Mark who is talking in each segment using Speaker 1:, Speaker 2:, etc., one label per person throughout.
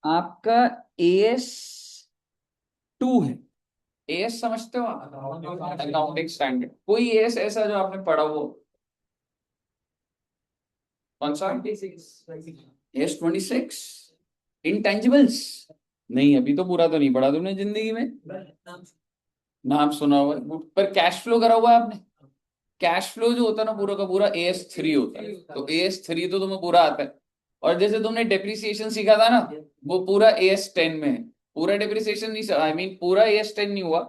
Speaker 1: आपका AS2 है। As समझते हो आप, अकाउंटिंग स्टैंडर्ड। कोई एएस ऐसा जो आपने पढ़ा हो? कौन सा? AS26 intangibles. नहीं, अभी तो पूरा तो नहीं पढ़ा तुमने जिंदगी में। नाम सुना हुआ है, पर कैश फ्लो करा हुआ है आपने? कैश फ्लो जो होता है ना पूरा का पूरा AS3 होता है, तो AS3 तो तुम्हें पूरा आता है। और जैसे तुमने डेप्रिसिएशन सीखा था ना, वो पूरा AS10 में है। पूरा डेप्रिसिएशन नहीं, आई मीन पूरा AS10 नहीं हुआ।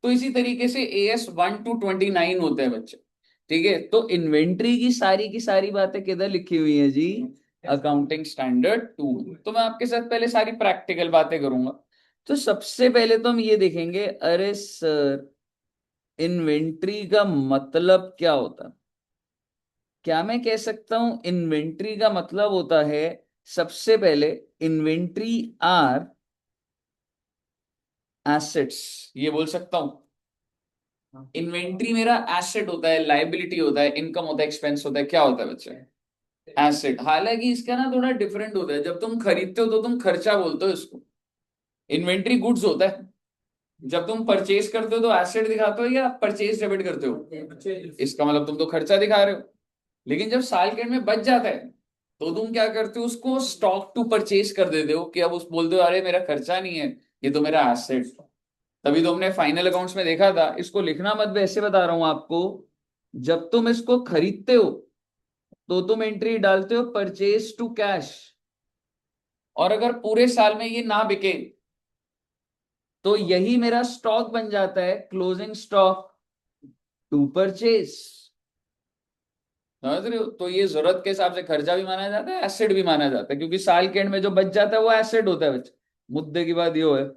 Speaker 1: तो इसी तरीके से AS1 to 29 होते हैं बच्चे। ठीक है, तो इन्वेंट्री की सारी बातें किधर लिखी हुई है जी? Accounting standard 2। तो मैं आपके साथ पहले सारी प्रैक्टिकल बातें करूंगा। तो सबसे पहले तो हम ये देखेंगे, अरे सर, इन्वेंट्री का मतलब क्या होता है? क्या मैं कह सकता हूं इन्वेंट्री का मतलब होता है, सबसे पहले, इन्वेंट्री आर एसेट्स, ये बोल सकता हूं। इन्वेंट्री मेरा एसेट होता है, लाइबिलिटी होता है, इनकम होता है, एक्सपेंस होता है, क्या होता है बच्चे? एसेट। हालांकि इसका ना थोड़ा डिफरेंट होता है, जब तुम खरीदते हो तो तुम खर्चा बोलते हो इसको। इन्वेंट्री गुड्स होता है। जब तुम परचेज करते हो तो एसेट दिखाते हो या परचेज डेबिट करते हो? इसका मतलब तुम तो खर्चा दिखा रहे हो। लेकिन जब साल के एंड में बच जाता है तो तुम क्या करते हो, उसको स्टॉक टू परचेज कर देते हो, कि अब उस बोलते हो अरे मेरा खर्चा नहीं है, ये तो मेरा एसेट। तभी तो हमने फाइनल अकाउंट्स में देखा था, इसको लिखना मत, वैसे बता रहा हूं आपको। जब तुम इसको खरीदते हो तो तुम एंट्री डालते हो परचेज टू कैश। और अगर पूरे साल में ये ना बिके तो यही मेरा स्टॉक बन जाता है, क्लोजिंग स्टॉक टू परचेज। समझ रहे हो? तो ये जरूरत के हिसाब से खर्चा भी माना जाता है, एसेट भी माना जाता है, क्योंकि साल के एंड में जो बच जाता है वो एसेट होता है बच्चे। मुद्दे की बात ये है।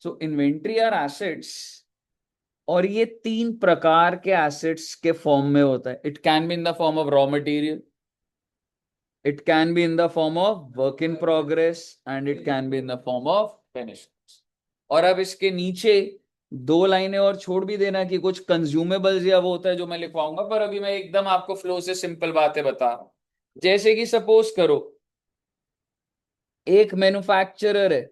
Speaker 1: सो इन्वेंट्री आर एसेट्स। और ये तीन प्रकार के एसेट्स के फॉर्म में होता है। It can be in the form of raw material, it can be in the form of work in progress, and it can be in the form of finish. और अब इसके नीचे दो लाइनें और छोड़ भी देना कि कुछ कंज्यूमेबल्स या वो होता है जो मैं लिखवाऊंगा, पर अभी मैं एकदम आपको फ्लो से सिंपल बातें बता रहा हूं। जैसे कि सपोज करो, एक मैन्युफैक्चरर है।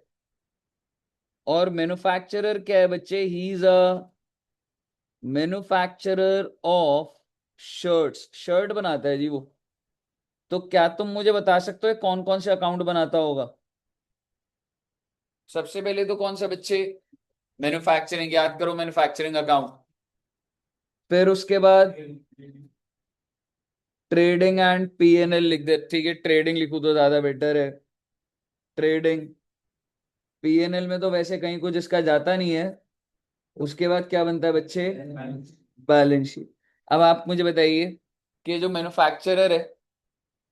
Speaker 1: और मैन्युफैक्चरर क्या है बच्चे? He is a manufacturer of shirts. Shirt बनाता है जी वो। तो क्या तुम मुझे बता सकते हो कौन कौन से अकाउंट बनाता होगा? सबसे पहले तो कौन सा बच्चे? मैन्युफैक्चरिंग, याद करो मैन्युफैक्चरिंग अकाउंट। फिर उसके बाद ट्रेडिंग एंड P&L लिख दे। ठीक है, ट्रेडिंग लिखू तो ज्यादा बेटर है। ट्रेडिंग। P&L में तो वैसे कहीं कुछ इसका जाता नहीं है। उसके बाद क्या बनता है बच्चे? Balance sheet. अब आप मुझे बताइए कि जो मैन्युफैक्चरर है,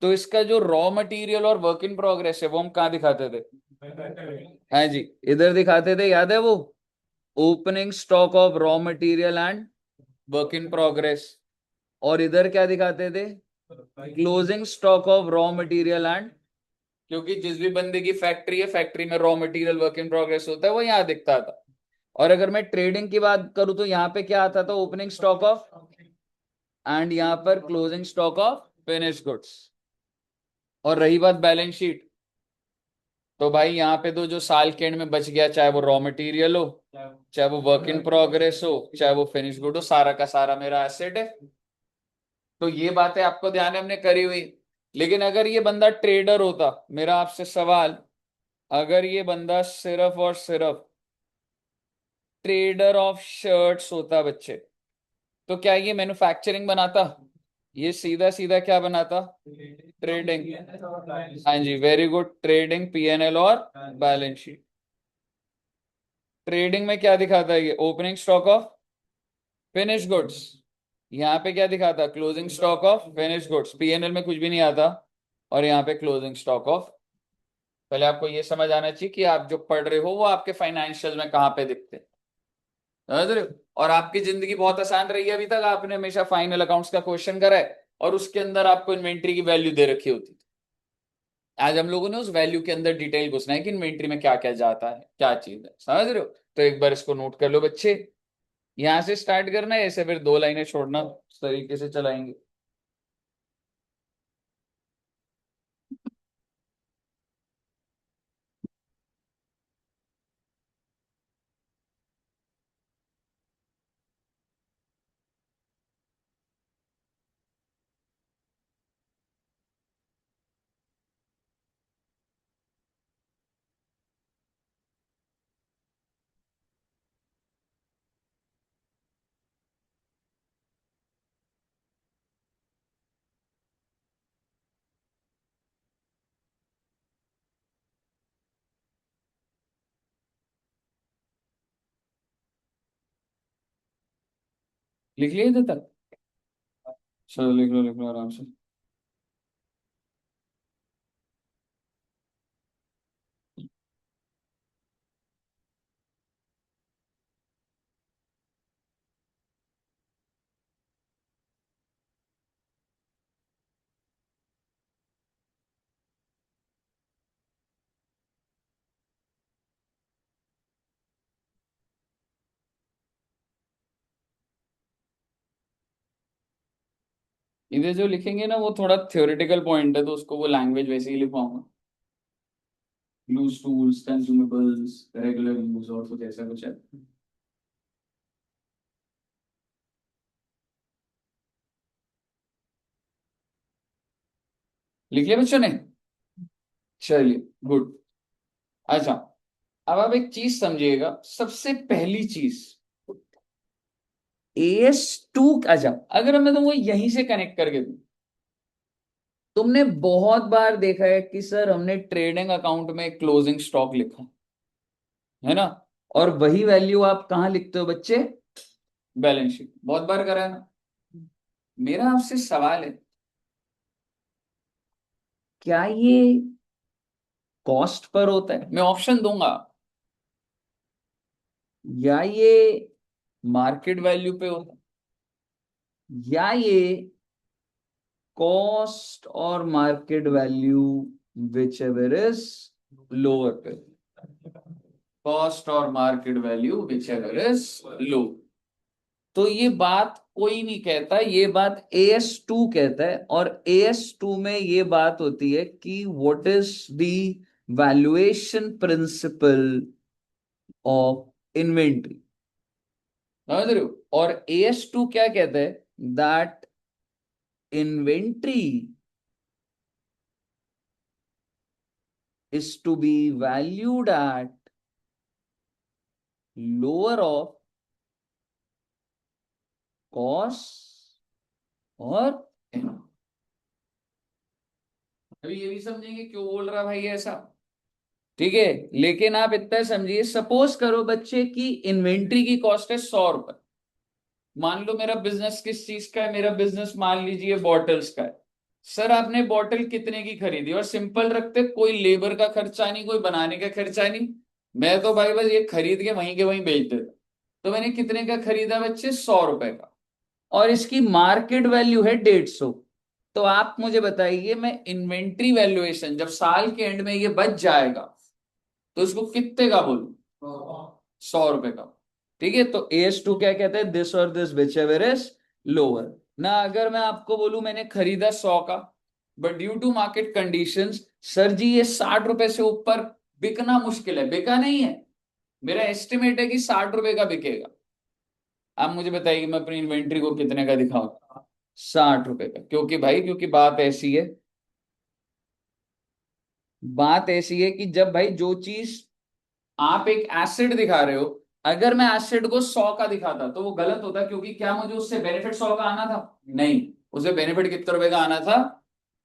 Speaker 1: तो इसका जो रॉ मटेरियल और वर्क इन प्रोग्रेस है वो हम कहाँ दिखाते थे? हाँ जी, इधर दिखाते थे, याद है वो? Opening stock of raw material and work in progress. और इधर क्या दिखाते थे? Closing stock of raw material and, क्योंकि जिस भी बंदे की फैक्ट्री है, फैक्ट्री में raw material work in progress होता है, वो यहाँ दिखता था। और अगर मैं ट्रेडिंग की बात करूं तो यहाँ पे क्या आता था? ओपनिंग स्टॉक ऑफ, एंड यहाँ पर closing stock of finish goods. और रही बात बैलेंस शीट, तो भाई यहाँ पे तो जो साल के एंड में बच गया, चाहे वो रॉ मटेरियल हो, चाहे वो वर्क इन प्रोग्रेस हो, चाहे वो फिनिश गुड हो, सारा का सारा मेरा एसेट है। तो ये बातें आपको ध्यान है हमने करी हुई। लेकिन अगर ये बंदा ट्रेडर होता, मेरा आपसे सवाल, अगर ये बंदा सिर्फ और सिर्फ ट्रेडर ऑफ शर्ट्स होता बच्चे, तो क्या ये मैन्युफैक्चरिंग बनाता? ये सीधा सीधा क्या बनाता? ट्रेडिंग। हाँ जी, वेरी गुड, ट्रेडिंग, P&L और बैलेंस शीट। ट्रेडिंग में क्या दिखाता है? ये opening stock of finish goods. यहाँ पे क्या दिखाता? Closing stock of finish goods. P&L में कुछ भी नहीं आता। और यहाँ पे क्लोजिंग स्टॉक ऑफ। पहले आपको ये समझ आना चाहिए कि आप जो पढ़ रहे हो वो आपके फाइनेंशियल में कहाँ पे दिखते हैं। समझ रहे हो? और आपकी जिंदगी बहुत आसान रही है अभी तक, आपने हमेशा फाइनल अकाउंट्स का क्वेश्चन करा है और उसके अंदर आपको इन्वेंट्री की वैल्यू दे रखी होती थी। आज हम लोगों ने उस वैल्यू के अंदर डिटेल घुसना है कि इन्वेंट्री में क्या क्या जाता है, क्या चीज है। समझ रहे हो? तो एक बार इसको नोट कर लो बच्चे। यहां से स्टार्ट करना है, ऐसे फिर दो लाइनें छोड़ना, उस तरीके से चलाएंगे। लिख लिए थे तक? चलो लिख लो आराम से। इधर जो लिखेंगे ना वो थोड़ा थ्योरेटिकल पॉइंट है, तो उसको वो लैंग्वेज वैसे ही लिखवाऊंगा। Use tools, consumables, regular use और कुछ ऐसा कुछ है। लिख लिया बच्चों ने? चलिए, गुड। अच्छा, अब आप एक चीज समझिएगा, सबसे पहली चीज, AS2। अच्छा, अगर मैं तुमको यहीं से कनेक्ट करके दूं, तुमने बहुत बार देखा है कि सर हमने ट्रेडिंग अकाउंट में क्लोजिंग स्टॉक लिखा, है ना? और वही वैल्यू आप कहाँ लिखते हो बच्चे? Balance sheet. बहुत बार करा है ना? मेरा आपसे सवाल है, क्या ये कॉस्ट पर होता है? मैं ऑप्शन दूंगा, या ये मार्केट वैल्यू पे होता है, या ये कॉस्ट और market value, which ever is lower पे। कॉस्ट और market value which ever is low. तो ये बात कोई नहीं कहता, ये बात AS2 कहता है। और AS2 में ये बात होती है कि what is the valuation principle of inventory. समझ रहे हो? और AS2 क्या कहता है? That inventory is to be valued at lower of cost और income। अभी ये भी समझेंगे क्यों बोल रहा भाई ऐसा। ठीक है, लेकिन आप इतना समझिए, सपोज करो बच्चे की इन्वेंट्री की कॉस्ट है 100 रुपए। मान लो मेरा बिजनेस किस चीज का है, मेरा बिजनेस मान लीजिए बॉटल्स का है। सर आपने बॉटल कितने की खरीदी? और सिंपल रखते, कोई लेबर का खर्चा नहीं, कोई बनाने का खर्चा नहीं, मैं तो भाई बस ये खरीद के वहीं बेच देता। तो मैंने कितने का खरीदा बच्चे? 100 रुपए का। और इसकी मार्केट वैल्यू है 150। तो आप मुझे बताइए, मैं इन्वेंट्री वैल्यूएशन जब साल के एंड में ये बच जाएगा तो इसको कितने का बोलूं? 100 रुपए का। ठीक है, तो AS2 क्या कहता है? दिस और this which ever is lower ना। अगर मैं आपको बोलूं मैंने खरीदा 100 का, but due to market conditions sir जी ये 60 रुपए से ऊपर बिकना मुश्किल है, बिका नहीं है, मेरा एस्टिमेट है कि 60 रुपए का बिकेगा। आप मुझे बताइए मैं अपनी इन्वेंट्री को कितने का दिखाऊं? 60 रुपए का। क्योंकि भाई, क्योंकि बात ऐसी है, बात ऐसी है कि जब भाई जो चीज आप एक एसिड दिखा रहे हो, अगर मैं एसिड को 100 का दिखाता तो वो गलत होता, क्योंकि क्या मुझे उससे बेनिफिट 100 का आना था? नहीं, उसे बेनिफिट कितने रुपए का आना था?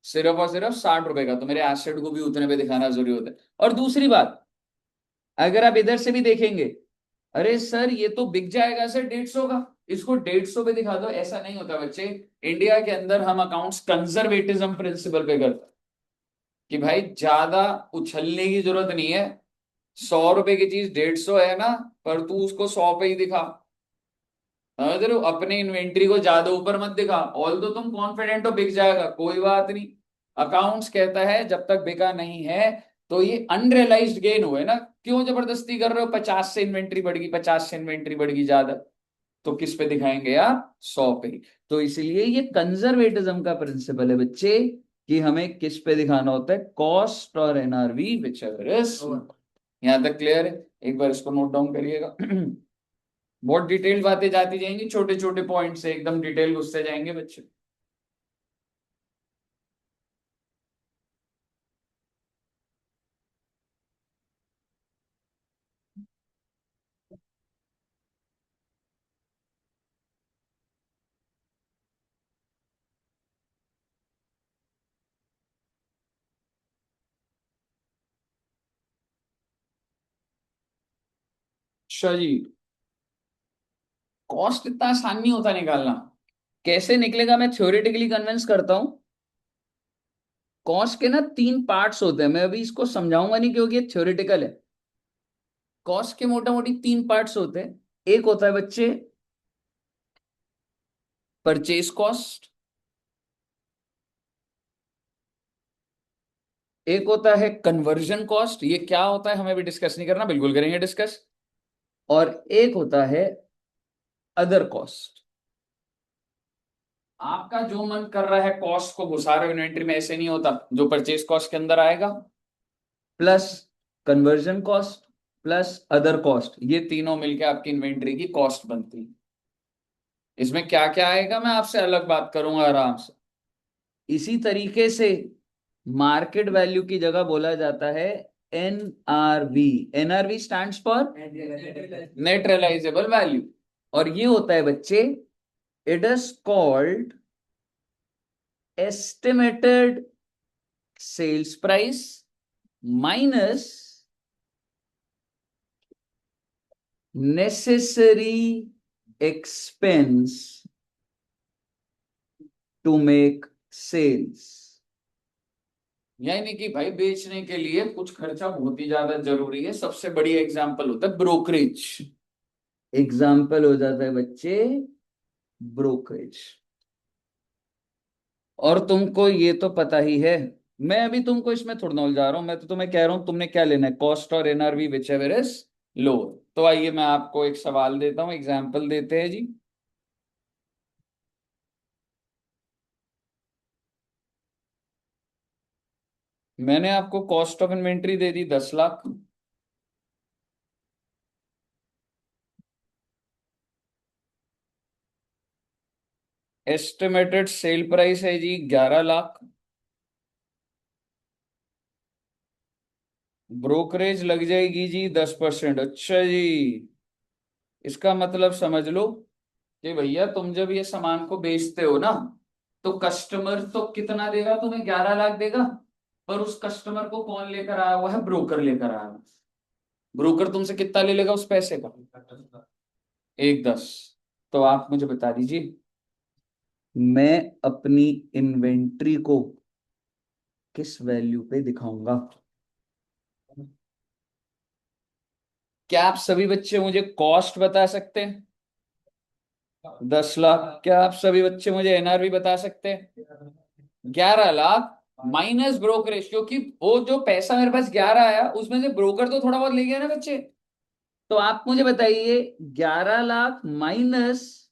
Speaker 1: सिर्फ और सिर्फ 60 रुपए का। तो मेरे एसिड को भी उतने पे दिखाना जरूरी होता है। और दूसरी बात, अगर आप इधर से भी देखेंगे, अरे सर ये तो बिक जाएगा सर 150 का, इसको 150 पे दिखा दो, ऐसा नहीं होता बच्चे। इंडिया के अंदर हम अकाउंट्स कंजर्वेटिज्म प्रिंसिपल पे करते हैं कि भाई ज्यादा उछलने की जरूरत नहीं है। 100 रुपए की चीज 150 है ना, पर तू उसको 100 पे ही दिखा। समझ रहे हो? अपने इन्वेंट्री को ज्यादा ऊपर मत दिखा, ऑल तो तुम कॉन्फिडेंट हो बिक जाएगा, कोई बात नहीं। अकाउंट्स कहता है जब तक बिका नहीं है तो ये अनरियलाइज्ड गेन हुए ना, क्यों जबरदस्ती कर रहे हो? 50 से इन्वेंट्री बढ़ गई, 50 से इन्वेंट्री बढ़ गई ज्यादा, तो किस पे दिखाएंगे आप? 100 पे ही। तो इसलिए ये कंजर्वेटिज्म का प्रिंसिपल है बच्चे, कि हमें किस पे दिखाना होता है? कॉस्ट और NRV विच एवर इज। यहां तक क्लियर है? एक बार इसको नोट डाउन करिएगा। बहुत डिटेल बातें जाती जाएंगी, छोटे छोटे पॉइंट से एकदम डिटेल घुसते जाएंगे बच्चे। अच्छा जी, कॉस्ट इतना आसान नहीं होता निकालना। कैसे निकलेगा, मैं थ्योरेटिकली कन्विंस करता हूं। कॉस्ट के ना तीन पार्ट्स होते हैं, मैं अभी इसको समझाऊंगा नहीं क्योंकि ये थ्योरेटिकल है। कॉस्ट के मोटा मोटी तीन पार्ट्स होते हैं। एक होता है बच्चे परचेज कॉस्ट, एक होता है कन्वर्जन कॉस्ट, ये क्या होता है हमें भी डिस्कस नहीं करना, बिल्कुल करेंगे डिस्कस। और एक होता है अदर कॉस्ट। आपका जो मन कर रहा है कॉस्ट को घुसा रहे हो इन्वेंट्री में, ऐसे नहीं होता। जो परचेज कॉस्ट के अंदर आएगा plus conversion cost plus other cost, ये तीनों मिलके आपकी इन्वेंट्री की कॉस्ट बनती है। इसमें क्या क्या आएगा मैं आपसे अलग बात करूंगा आराम से। इसी तरीके से मार्केट वैल्यू की जगह बोला जाता है NRV. NRV stands for net realisable value. और ये होता है बच्चे, it is called estimated sales price minus necessary expense to make sales. यानी कि भाई बेचने के लिए कुछ खर्चा बहुत ही ज्यादा जरूरी है। सबसे बड़ी एग्जांपल होता है ब्रोकरेज। एग्जाम्पल हो जाता है बच्चे ब्रोकरेज। और तुमको ये तो पता ही है, मैं अभी तुमको इसमें थोड़ा ना उलझा रहा हूं, मैं तो तुम्हें कह रहा हूं तुमने क्या लेना है, कॉस्ट और NRV which ever is low. तो आइए मैं आपको एक सवाल देता हूं, एग्जाम्पल देते हैं जी। मैंने आपको cost of inventory they the 10 lakh. Estimated sale price है जी 11 लाख। ब्रोकरेज लग जाएगी जी 10%। अच्छा जी, इसका मतलब समझ लो कि भैया तुम जब ये सामान को बेचते हो ना, तो कस्टमर तो कितना देगा तुम्हें, 11 लाख देगा। पर उस कस्टमर को कौन लेकर आया हुआ है, ब्रोकर लेकर आया हुआ है। ब्रोकर तुमसे कितना ले लेगा उस पैसे का, 1/10। तो आप मुझे बता दीजिए, मैं अपनी इन्वेंट्री को किस वैल्यू पे दिखाऊंगा। क्या आप सभी बच्चे मुझे कॉस्ट बता सकते हैं, 10 लाख। क्या आप सभी बच्चे मुझे एनआरवी बता सकते हैं, 11 लाख माइनस ब्रोकरेज। क्योंकि वो जो पैसा मेरे पास 11 आया उसमें से ब्रोकर तो थोड़ा बहुत ले गया ना बच्चे। तो आप मुझे बताइए, 11 लाख माइनस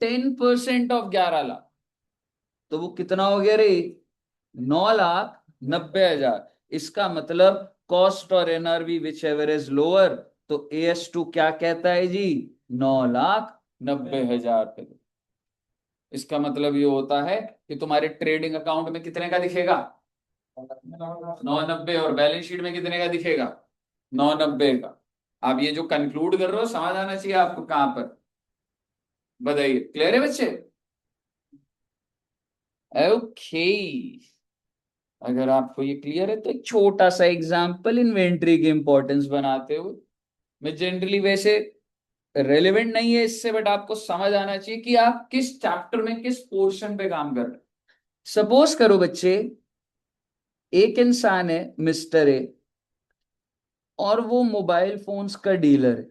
Speaker 1: 10% ऑफ 11 लाख, तो वो कितना हो गया रे, 9,90,000। इसका मतलब कॉस्ट और NRV which ever is lower, तो AS2 क्या कहता है जी, 9,90,000 पे। इसका मतलब ये होता है कि तुम्हारे ट्रेडिंग अकाउंट में कितने का दिखेगा, 990, और बैलेंस शीट में कितने का दिखेगा, 990 का। आप ये जो कंक्लूड कर रहे हो समझ आना चाहिए आपको कहां पर। बताइए, क्लियर है बच्चे। ओके, अगर आपको ये क्लियर है तो एक छोटा सा एग्जांपल इन्वेंट्री की इंपॉर्टेंस बनाते हुए, मैं जनरली वैसे रेलेवेंट नहीं है इससे, बट आपको समझ आना चाहिए कि आप किस चैप्टर में किस पोर्शन पे काम कर रहे हैं। सपोज करो बच्चे, एक इंसान है मिस्टर ए, और वो मोबाइल फोन्स का डीलर है।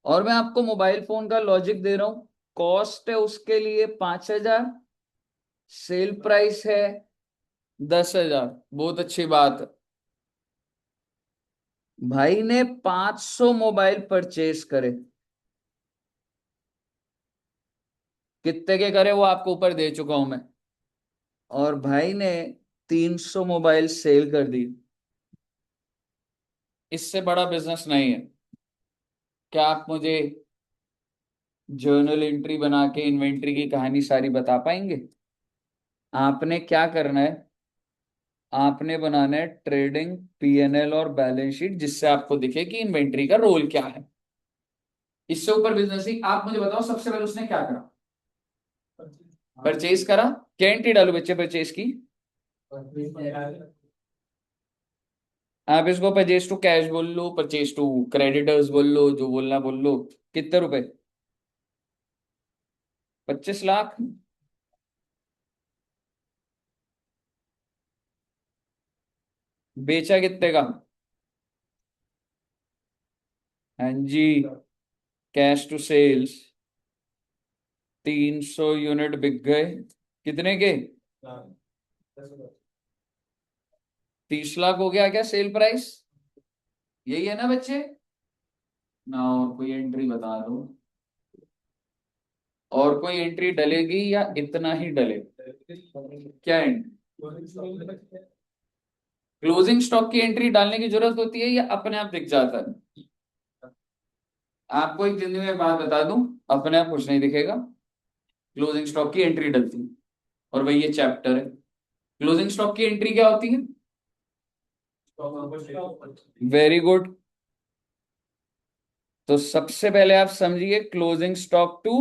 Speaker 1: और मैं आपको मोबाइल फोन का लॉजिक दे रहा हूं। कॉस्ट है उसके लिए 5,000, सेल प्राइस है 10,000। बहुत अच्छी बात है। भाई ने 500 मोबाइल परचेज करे। कितने के करे वो आपको ऊपर दे चुका हूं मैं। और भाई ने 300 मोबाइल सेल कर दी। इससे बड़ा बिजनेस नहीं है। क्या आप मुझे जर्नल एंट्री बना के इन्वेंट्री की कहानी सारी बता पाएंगे। आपने क्या करना है, आपने बनाना है ट्रेडिंग P&L और बैलेंस शीट, जिससे आपको दिखे कि इन्वेंट्री का रोल क्या है। इससे ऊपर बिजनेस ही, आप मुझे बताओ सबसे पहले उसने क्या करा, परचेज करा। क्या एंट्री डालू बच्चे परचेज की, आप इसको परचेज टू कैश बोल लो, परचेज टू क्रेडिटर्स बोल लो, जो बोलना बोल लो। कितने रुपए? 25 लाख। बेचा कितने का? हाँ जी, कैश टू सेल्स 300 यूनिट बिक गए। कितने के? 30 लाख हो गया क्या सेल प्राइस? यही है ना बच्चे? ना और कोई एंट्री बता दो। और कोई एंट्री डलेगी या इतना ही डलेगा? क्या एंट्री? क्लोजिंग स्टॉक की एंट्री डालने की जरूरत होती है या अपने आप दिख जाता है? आपको एक जिंदगी में बात बता दूं, अपने आप कुछ नहीं दिखेगा। क्लोजिंग स्टॉक की एंट्री डलती है, और वही ये चैप्टर है। क्लोजिंग स्टॉक की एंट्री क्या होती है? Very good. तो सबसे पहले आप समझिए क्लोजिंग स्टॉक टू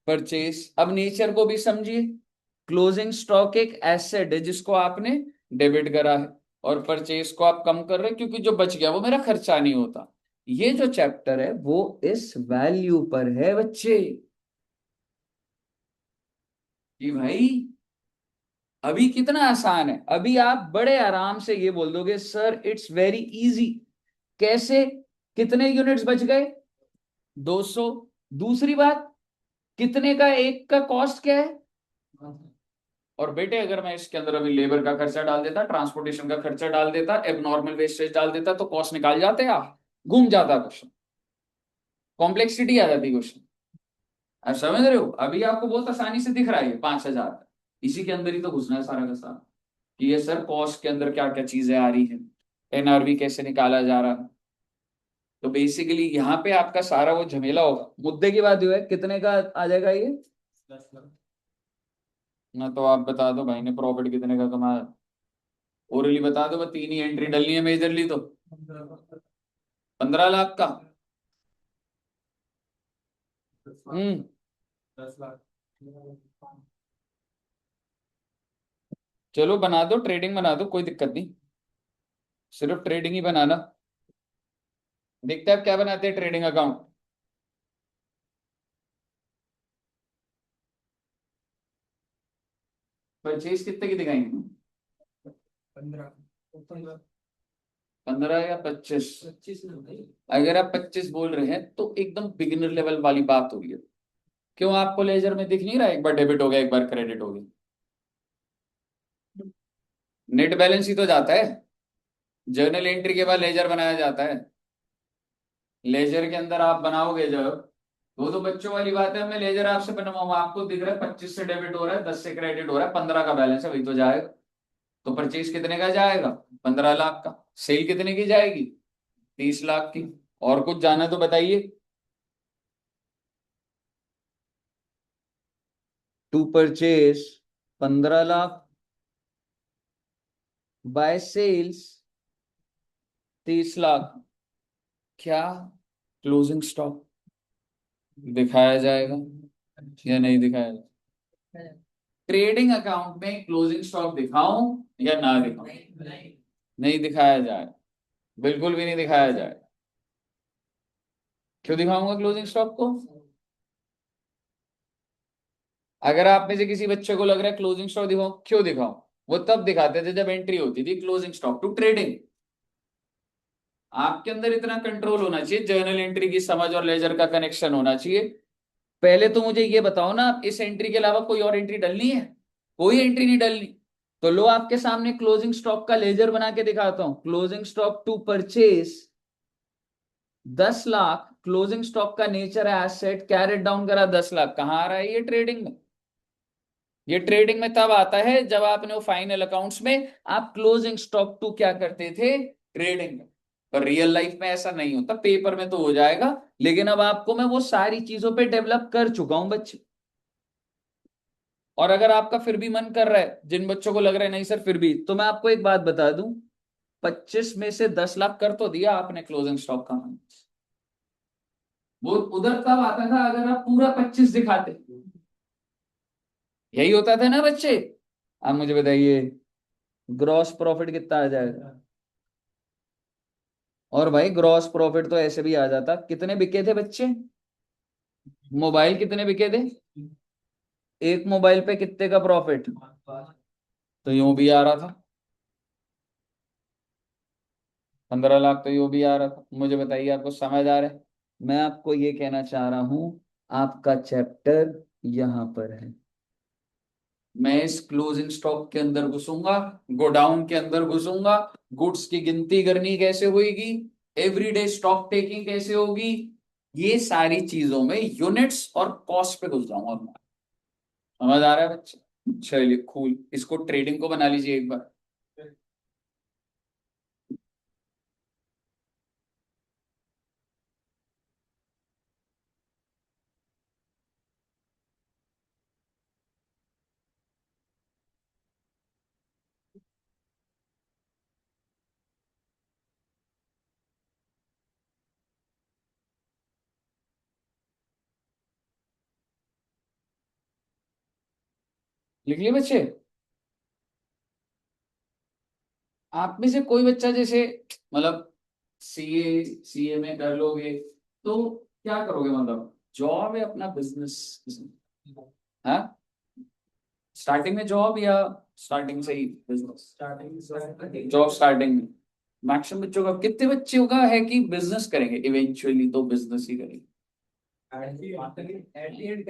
Speaker 1: परचेस। अब नेचर को भी समझिए। क्लोजिंग स्टॉक एक एसेट है जिसको आपने डेबिट करा है, और परचेस को आप कम कर रहे हैं क्योंकि जो बच गया वो मेरा खर्चा नहीं होता। ये जो चैप्टर है वो इस वैल्यू पर है बच्चे। कि भाई अभी कितना आसान है, अभी आप बड़े आराम से ये बोल दोगे सर इट्स वेरी इजी। कैसे? कितने यूनिट्स बच गए? 200। दूसरी बात, कितने का एक का कॉस्ट क्या है? और बेटे अगर मैं इसके अंदर अभी लेबर का खर्चा डाल देता, ट्रांसपोर्टेशन का खर्चा डाल देता, एबनॉर्मल वेस्टेज डाल देता, तो कॉस्ट निकाल जाते आप। घूम जाता क्वेश्चन, कॉम्प्लेक्सिटी आ जाती क्वेश्चन। आप समझ रहे हो? अभी आपको बहुत आसानी से दिख रहा है 5,000, इसी के अंदर ही तो घुसना है सारा का सारा। कि ये सर कॉस्ट के अंदर क्या क्या चीजें आ रही है, एनआरवी कैसे निकाला जा रहा है। तो बेसिकली यहाँ पे आपका सारा वो झमेला होगा। मुद्दे की बात ये है, कितने का आ जाएगा ये? ना तो आप बता दो भाई ने प्रॉफिट कितने का कमाया। ओरली बता दो, बस 3 ही एंट्री डलनी है मेजरली तो। 15 लाख का। हम्म। चलो बना दो, ट्रेडिंग बना दो, कोई दिक्कत नहीं। सिर्फ ट्रेडिंग ही बनाना। देखते हैं आप क्या बनाते हैं ट्रेडिंग अकाउंट। परचेज कितने की दिखाएंगे? 15 या 25? अगर आप 25 बोल रहे हैं तो एकदम बिगिनर लेवल वाली बात हो रही है। क्यों आपको लेजर में दिख नहीं रहा? एक बार डेबिट हो गया, एक बार क्रेडिट हो गया। नेट बैलेंस ही तो जाता है। जर्नल एंट्री के बाद लेजर बनाया जाता है। लेजर के अंदर आप बनाओगे जब, वो तो बच्चों वाली बात है। मैं लेजर आपसे बनवाऊंगा, आपको दिख रहा है 25 से डेबिट हो रहा है, 10 से क्रेडिट हो रहा है, 15 का बैलेंस है, वही तो जाएगा। तो परचेज कितने का जाएगा? 15 लाख का। सेल कितने की जाएगी? 30 लाख की। और कुछ जाना तो बताइए। To purchase 15 lakh, by sales 30 lakh. क्या क्लोजिंग स्टॉक दिखाया जाएगा या नहीं दिखाया जाएगा? ट्रेडिंग अकाउंट में क्लोजिंग स्टॉक दिखाऊं या ना दिखाऊं? नहीं दिखाया जाए, बिल्कुल भी नहीं दिखाया जाए। क्यों दिखाऊंगा क्लोजिंग स्टॉक को? अगर आप में से किसी बच्चे को लग रहा है क्लोजिंग स्टॉक दिखाऊं, क्यों दिखाऊं? वो तब दिखाते थे जब एंट्री होती थी क्लोजिंग स्टॉक टू ट्रेडिंग। आपके अंदर इतना कंट्रोल होना चाहिए, जर्नल एंट्री की समझ और लेजर का कनेक्शन होना चाहिए। पहले तो मुझे ये बताओ ना, आप इस एंट्री के अलावा कोई और एंट्री डलनी है? कोई एंट्री नहीं डलनी। तो लो आपके सामने क्लोजिंग स्टॉक का लेजर बना के दिखाता हूं। Closing stock to purchase 10 lakh. Closing stock का नेचर है एसेट, कैरेट डाउन करा 10 लाख। कहां आ रहा है ये? ट्रेडिंग में। ये ट्रेडिंग में तब आता है जब आपने वो फाइनल अकाउंट्स में आप क्लोजिंग स्टॉक टू क्या करते थे? ट्रेडिंग में। पर रियल लाइफ में ऐसा नहीं होता, पेपर में तो हो जाएगा, लेकिन अब आपको मैं वो सारी चीजों पे डेवलप कर चुका हूं बच्चे। और अगर आपका फिर भी मन कर रहा है, जिन बच्चों को लग रहा है नहीं सर फिर भी, तो मैं आपको एक बात बता दूं, 25 में से 10 लाख कर तो दिया आपने क्लोजिंग स्टॉक का। वो उधर कब आता था अगर आप पूरा 25 दिखाते? यही होता था ना बच्चे। आप मुझे बताइए ग्रॉस प्रॉफिट कितना आ जाएगा? और भाई ग्रॉस प्रॉफिट तो ऐसे भी आ जाता। कितने बिके थे बच्चे? मोबाइल कितने बिके थे? एक मोबाइल पे कितने का प्रॉफिट? तो यूं भी आ रहा था, 15 लाख तो यूं भी आ रहा था। मुझे बताइए, आपको समझ आ रहा है? मैं आपको ये कहना चाह रहा हूं, आपका चैप्टर यहां पर है। मैं इस क्लोजिंग स्टॉक के अंदर घुसूंगा, गोडाउन के अंदर घुसूंगा, गुड्स की गिनती करनी कैसे होगी, एवरीडे स्टॉक टेकिंग कैसे होगी, ये सारी चीजों में यूनिट्स और कॉस्ट पे घुस जाऊंगा मैं। समझ आ रहा है बच्चे? चलिए कूल, इसको ट्रेडिंग को बना लीजिए एक बार। लिख लिए बच्चे? आप में से कोई बच्चा जैसे, मतलब सीए में कर लोगे तो क्या करोगे, मतलब जॉब है अपना बिजनेस? हाँ, स्टार्टिंग में जॉब या स्टार्टिंग से ही बिजनेस? स्टार्टिंग जॉब, स्टार्टिंग में। मैक्सिमम बच्चों का, कितने बच्चों का है कि बिजनेस करेंगे इवेंचुअली, तो बिजनेस ही करेंगे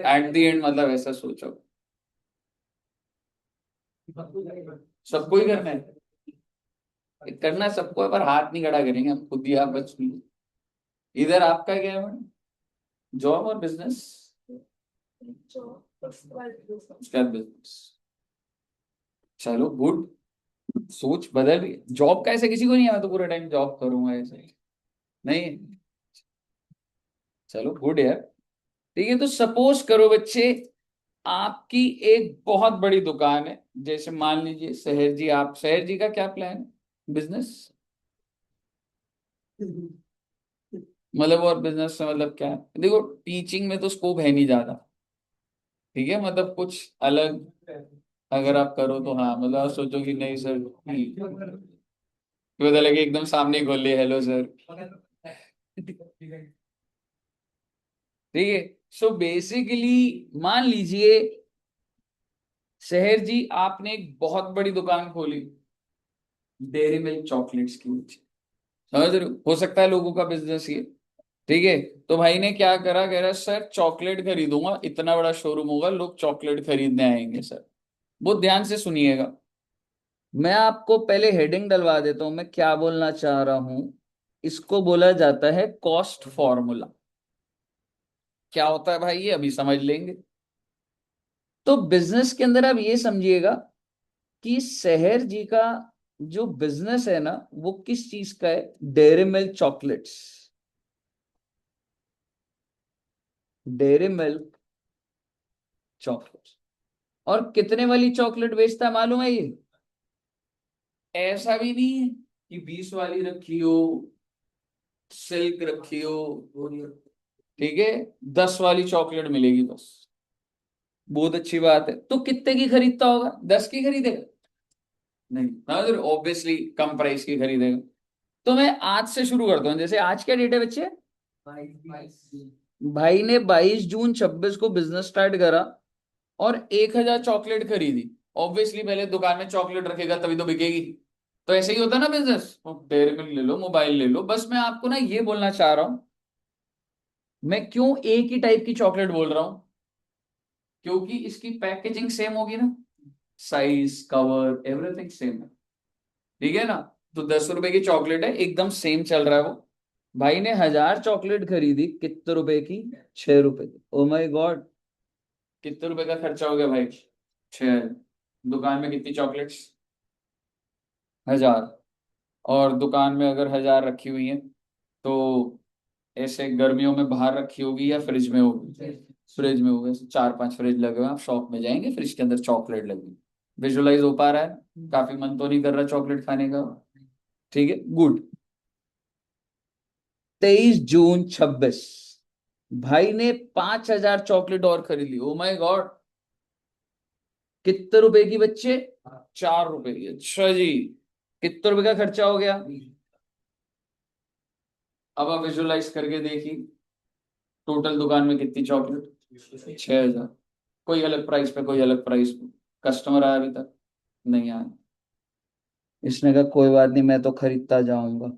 Speaker 1: एट द एंड, मतलब ऐसा सोचो। सबको ही करना है? करना सबको है, पर हाथ नहीं खड़ा करेंगे हम खुद ही, आप बच। इधर आपका क्या है मैडम? जॉब और बिजनेस? उसका बिजनेस। चलो गुड, सोच बदल रही है। जॉब का ऐसे किसी को नहीं है मैं तो पूरा टाइम जॉब करूंगा ऐसे, नहीं। चलो गुड यार। ठीक है, तो सपोज करो बच्चे, आपकी एक बहुत बड़ी दुकान है, जैसे मान लीजिए शहर जी, आप शहर जी का क्या प्लान है बिजनेस? मतलब और बिजनेस से मतलब क्या है? देखो, टीचिंग में तो स्कोप है नहीं ज्यादा, ठीक है, मतलब कुछ अलग अगर आप करो तो हाँ, मतलब आप सोचो कि नहीं सर, पता लगे एकदम सामने ही खोल लिया, हेलो सर। ठीक है, सो बेसिकली मान लीजिए शहर जी, आपने एक बहुत बड़ी दुकान खोली डेयरी मिल्क चॉकलेट्स की, समझ रहे हो सकता है लोगों का बिजनेस ये। ठीक है, तो भाई ने क्या करा, कह रहा सर चॉकलेट खरीदूंगा, इतना बड़ा शोरूम होगा, लोग चॉकलेट खरीदने आएंगे सर। बहुत ध्यान से सुनिएगा, मैं आपको पहले हेडिंग डलवा देता हूं, मैं क्या बोलना चाह रहा हूं। इसको बोला जाता है कॉस्ट फॉर्मूला। क्या होता है भाई, ये अभी समझ लेंगे। तो बिजनेस के अंदर आप ये समझिएगा कि शहर जी का जो बिजनेस है ना, वो किस चीज का है? Dairy milk chocolates. Dairy milk chocolates. और कितने वाली चॉकलेट बेचता है मालूम है ये? ऐसा भी नहीं है कि 20 वाली रखी हो, सिल्क रखी हो, ठीक है, 10 वाली चॉकलेट मिलेगी बस। बहुत अच्छी बात है, तो कितने की खरीदता होगा? 10 की खरीदेगा? नहीं, हाँ ऑब्वियसली कम प्राइस की खरीदेगा। तो मैं आज से शुरू करता हूँ, जैसे आज क्या डेट है बच्चे? भाई ने 22 जून 26 को बिजनेस स्टार्ट करा और 1,000 चॉकलेट खरीदी। ऑब्वियसली पहले दुकान में चॉकलेट रखेगा तभी तो बिकेगी। तो ऐसे ही होता है ना बिजनेस, डेयरी मिल्क ले लो, मोबाइल ले लो, बस मैं आपको ना ये बोलना चाह रहा हूं, मैं क्यों एक ही टाइप की चॉकलेट बोल रहा हूं, क्योंकि इसकी पैकेजिंग सेम होगी ना, साइज, कवर, एवरीथिंग सेम है। ठीक है ना? तो 10 रुपए की चॉकलेट है, एकदम सेम चल रहा है वो। भाई ने 1,000 चॉकलेट खरीदी, कितने रुपए की? 6 रुपए की। ओ माय गॉड, कितने रुपए का खर्चा हो गया भाई? 6। दुकान में कितनी चॉकलेट्स? 1,000। और दुकान में अगर 1,000 रखी हुई है, तो ऐसे गर्मियों में बाहर रखी होगी या फ्रिज में होगी? फ्रिज में होगी, ऐसे 4-5 फ्रिज लगे हुए हैं, आप शॉप में जाएंगे, फ्रिज के अंदर चॉकलेट लगी। विजुअलाइज हो पा रहा है? काफी मन तो नहीं कर रहा चॉकलेट खाने का? ठीक है, गुड। 23 जून 26, भाई ने 5,000 चॉकलेट और खरीद ली। ओ माय गॉड, कितने रुपए की बच्चे? 4 रुपए की। अच्छा जी, कितने रुपए का खर्चा हो गया? अब आप विजुअलाइज करके देखिए, टोटल दुकान में कितनी चॉकलेट? 6,000। कोई अलग प्राइस पे, कोई अलग प्राइस पे। कस्टमर आया अभी तक? नहीं आया। इसने कहा कोई बात नहीं, मैं तो खरीदता जाऊंगा।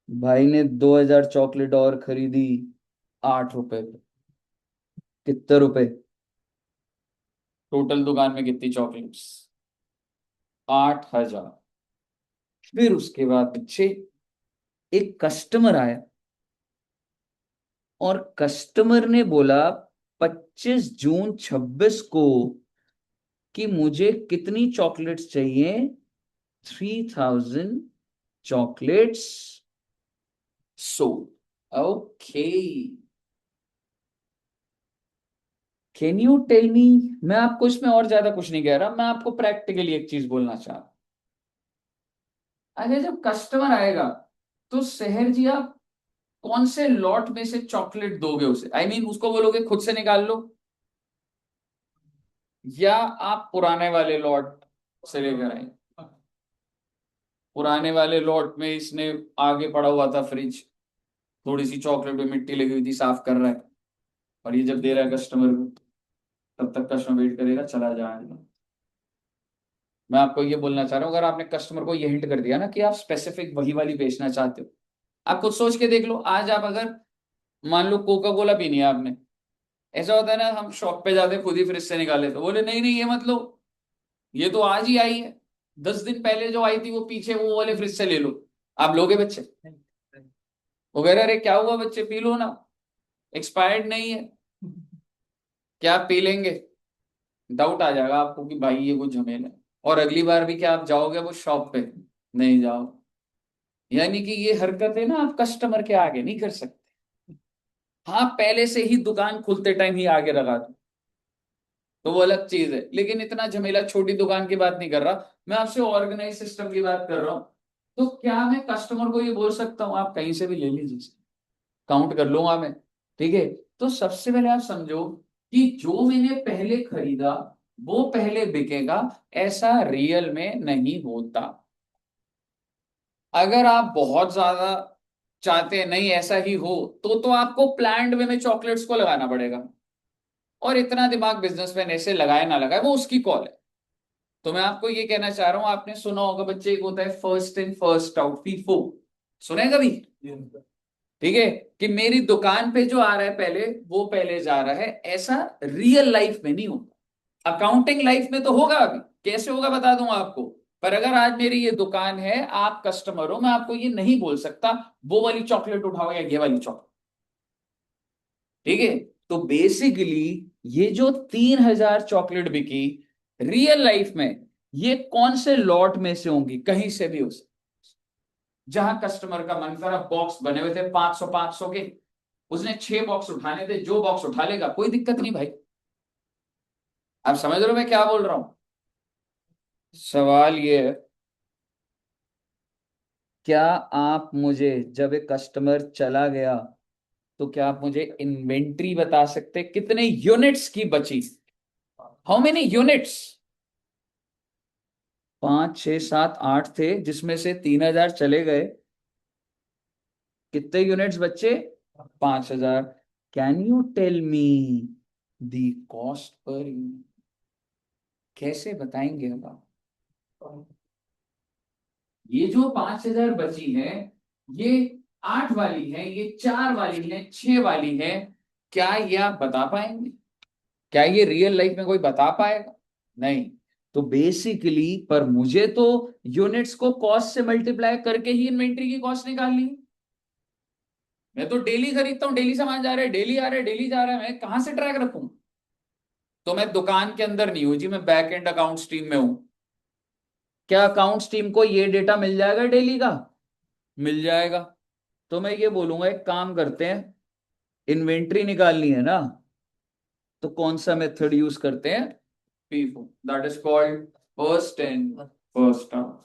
Speaker 1: भाई ने 2,000 चॉकलेट और खरीदी, 8 रुपए पे। कितने रुपए? टोटल दुकान में कितनी चॉकलेट्स? 8,000। फिर उसके बाद पीछे एक कस्टमर आया, और कस्टमर ने बोला 25 जून 26 को कि मुझे कितनी चॉकलेट्स चाहिए? 3,000 chocolates sold. Okay, can you tell me? मैं आपको इसमें और ज्यादा कुछ नहीं कह रहा, मैं आपको प्रैक्टिकली एक चीज बोलना चाह रहा हूं। अगर जब कस्टमर आएगा, तो शहर जी आप कौन से लॉट में से चॉकलेट दोगे उसे? आई मीन उसको बोलोगे खुद से निकाल लो, या आप पुराने वाले लॉट से लेकर आए? पुराने वाले लॉट में इसने आगे पड़ा हुआ था फ्रिज, थोड़ी सी चॉकलेट में मिट्टी लगी हुई थी, साफ कर रहा है, और ये जब दे रहा है कस्टमर को, तब तक कस्टमर वेट करेगा, चला जाएगा। मैं आपको ये बोलना चाह रहा हूँ, अगर आपने कस्टमर को ये हिंट कर दिया ना कि आप स्पेसिफिक वही वाली बेचना चाहते हो, आप खुद सोच के देख लो। आज आप अगर मान लो कोका कोला पीनी है आपने, ऐसा होता है ना, हम शॉप पे जाते खुद ही फ्रिज से निकाले, तो बोले नहीं नहीं ये मत लो, ये तो आज ही आई है, 10 दिन पहले जो आई थी वो पीछे वो वाले फ्रिज से ले लो। आप लोगे बच्चे? वो कह रहे अरे क्या हुआ बच्चे, पी लो ना, एक्सपायर्ड नहीं है। क्या आप पी लेंगे? डाउट आ जाएगा आपको कि भाई ये कुछ झमेला है। और अगली बार भी क्या आप जाओगे वो शॉप पे? नहीं जाओ। यानी कि ये हरकतें ना आप कस्टमर के आगे नहीं कर सकते। हाँ, पहले से ही दुकान खुलते टाइम ही आगे लगा दो तो वो अलग चीज है, लेकिन इतना झमेला छोटी दुकान की बात नहीं कर रहा, मैं आपसे ऑर्गेनाइज सिस्टम की बात कर रहा हूँ। तो क्या मैं कस्टमर को ये बोल सकता हूँ आप कहीं से भी ले लीजिए, काउंट कर लूंगा मैं? ठीक है। तो सबसे पहले आप समझो कि जो मैंने पहले खरीदा वो पहले बिकेगा, ऐसा रियल में नहीं होता। अगर आप बहुत ज्यादा चाहते हैं नहीं ऐसा ही हो, तो आपको प्लान्ड वे में चॉकलेट्स को लगाना पड़ेगा, और इतना दिमाग बिजनेसमैन ऐसे लगाए ना लगाए वो उसकी कॉल है। तो मैं आपको ये कहना चाह रहा हूं, आपने सुना होगा बच्चे, एक होता है first in first out, FIFO. सुना है कभी? ठीक है, कि मेरी दुकान पे जो आ रहा है पहले वो पहले जा रहा है, ऐसा रियल लाइफ में नहीं होता। अकाउंटिंग लाइफ में तो होगा, अभी कैसे होगा बता दूंगा आपको। पर अगर आज मेरी ये दुकान है, आप कस्टमर हो, मैं आपको ये नहीं बोल सकता वो वाली चॉकलेट उठाओ या ये वाली चॉकलेट। ठीक है। तो बेसिकली ये जो 3,000 चॉकलेट बिकी रियल लाइफ में, ये कौन से लॉट में से होंगी? कहीं से भी हो सकती, जहां कस्टमर का मन करा, बॉक्स बने हुए थे 500 500 के, उसने 6 बॉक्स उठाने थे, जो बॉक्स उठा लेगा कोई दिक्कत नहीं भाई। आप समझ रहे हो मैं क्या बोल रहा हूं? सवाल ये है, क्या आप मुझे, जब एक कस्टमर चला गया, तो क्या आप मुझे इन्वेंट्री बता सकते कितने यूनिट्स की बची? How many units? 5 6 7 8 थे, जिसमें से 3,000 चले गए, कितने यूनिट्स बच्चे? 5,000। Can you tell me the cost per unit? कैसे बताएंगे अब आप? ये जो 5,000 बची है, ये 8 वाली है, ये 4 वाली है, 6 वाली है, क्या ये आप बता पाएंगे? क्या ये रियल लाइफ में कोई बता पाएगा? नहीं। तो बेसिकली, पर मुझे तो यूनिट्स को कॉस्ट से मल्टीप्लाई करके ही इन्वेंट्री की कॉस्ट निकालनी है। मैं तो डेली खरीदता हूँ, डेली सामान जा रहा है, डेली आ रहा है, डेली जा रहा है, मैं कहां से ट्रैक रखूं? तो मैं दुकान के अंदर नहीं हूं जी, मैं बैक एंड अकाउंट्स टीम में हूं। क्या अकाउंट्स टीम को ये डेटा मिल जाएगा डेली का? मिल जाएगा। तो मैं ये बोलूंगा, एक काम करते हैं, इन्वेंट्री निकालनी है ना, तो कौन सा मेथड यूज करते हैं? FIFO, that is called first in first out.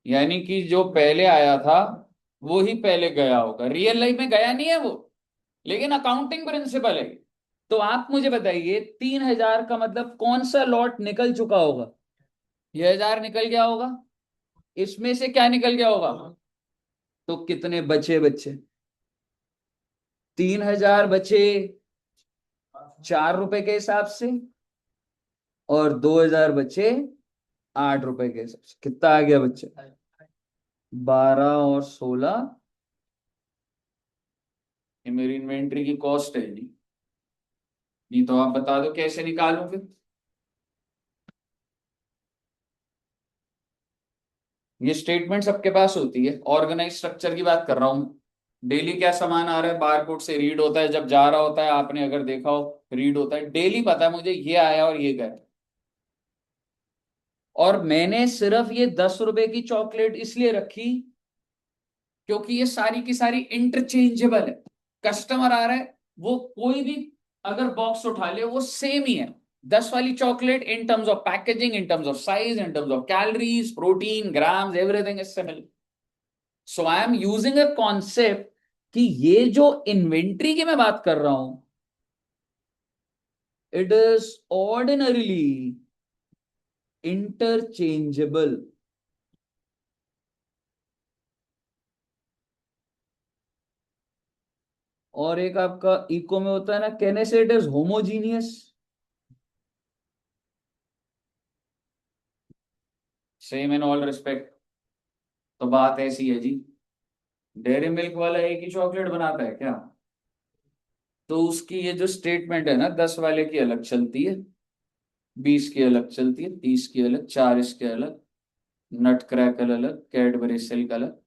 Speaker 1: यानी कि जो पहले आया था वो ही पहले गया होगा, रियल लाइफ में गया नहीं है वो, लेकिन अकाउंटिंग प्रिंसिपल है। तो आप मुझे बताइए, 3,000 का मतलब कौन सा लॉट निकल चुका होगा? ये 1,000 निकल गया होगा, इसमें से क्या निकल गया होगा? तो कितने बचे बच्चे? 3,000 बचे 4 रुपए के हिसाब से, और 2,000 बचे 8 रुपए के हिसाब से। कितना आ गया बच्चे? 12 और 16। ये मेरी इन्वेंट्री की कॉस्ट है जी। नहीं तो आप बता दो कैसे निकालूं फिर। ये स्टेटमेंट सबके पास होती है, ऑर्गेनाइज स्ट्रक्चर की बात कर रहा हूं। डेली क्या सामान आ रहा है, बारकोड से रीड होता है, जब जा रहा होता है आपने अगर देखा हो रीड होता है। डेली पता है मुझे ये आया और ये गया। और मैंने सिर्फ ये 10 रुपए की चॉकलेट इसलिए रखी क्योंकि ये सारी की सारी इंटरचेंजेबल है। कस्टमर आ रहा है, वो कोई भी अगर बॉक्स उठा ले वो सेम ही है। 10 वाली chocolate in terms of packaging, in terms of size, in terms of calories, protein, grams, everything is similar. So I am using a concept कि ये जो इन्वेंट्री की मैं बात कर रहा हूं, इट इज ऑर्डिनरीली इंटरचेंजेबल। और एक आपका इको में होता है ना, कहने से it is homogeneous. Same in all respect. तो बात ऐसी है जी, डेयरी मिल्क वाला एक ही चॉकलेट बनाता है क्या? तो उसकी ये जो स्टेटमेंट है ना, 10 वाले की अलग चलती है, 20 की अलग चलती है, 30 की अलग, 40 के अलग, नट क्रैकल अलग, कैडबरी सिल्क अलग।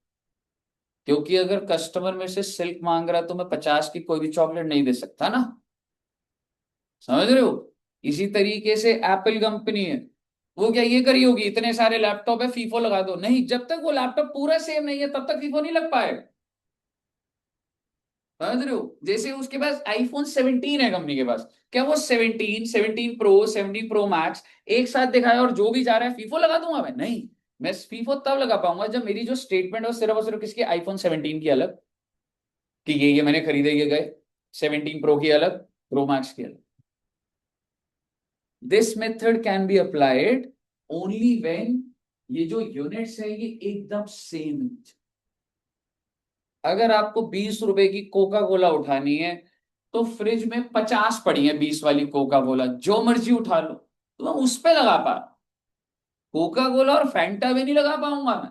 Speaker 1: क्योंकि अगर कस्टमर में से सिल्क मांग रहा है तो मैं 50 की कोई भी चॉकलेट नहीं दे सकता ना। समझ रहे हो? इसी तरीके से एप्पल कंपनी है, वो क्या ये करी होगी, इतने सारे लैपटॉप है फीफो लगा दो? नहीं, जब तक वो लैपटॉप पूरा सेम नहीं है तब तक फीफो नहीं लग पाएगा। समझ रहे हो? जैसे उसके पास आईफोन 17 है कंपनी के पास, क्या वो 17, 17 प्रो, 17 प्रो मैक्स एक साथ दिखाया और जो भी जा रहा है फीफो लगा दूंगा मैं? नहीं। मैं फीफो तब लगा पाऊंगा जब मेरी जो स्टेटमेंट है वो सिर्फ किसकी, आईफोन 17 की अलग, कि ये मैंने खरीदे, ये गए। 17 प्रो की अलग, प्रो मैक्स की अलग। This method can be applied only when ये जो यूनिट्स है ये एकदम सेम। अगर आपको 20 रुपए की कोका कोला उठानी है तो फ्रिज में 50 पड़ी है 20 वाली कोका कोला, जो मर्जी उठा लो, तो मैं उस पे लगा पा। कोका कोला और फैंटा भी नहीं लगा पाऊंगा मैं।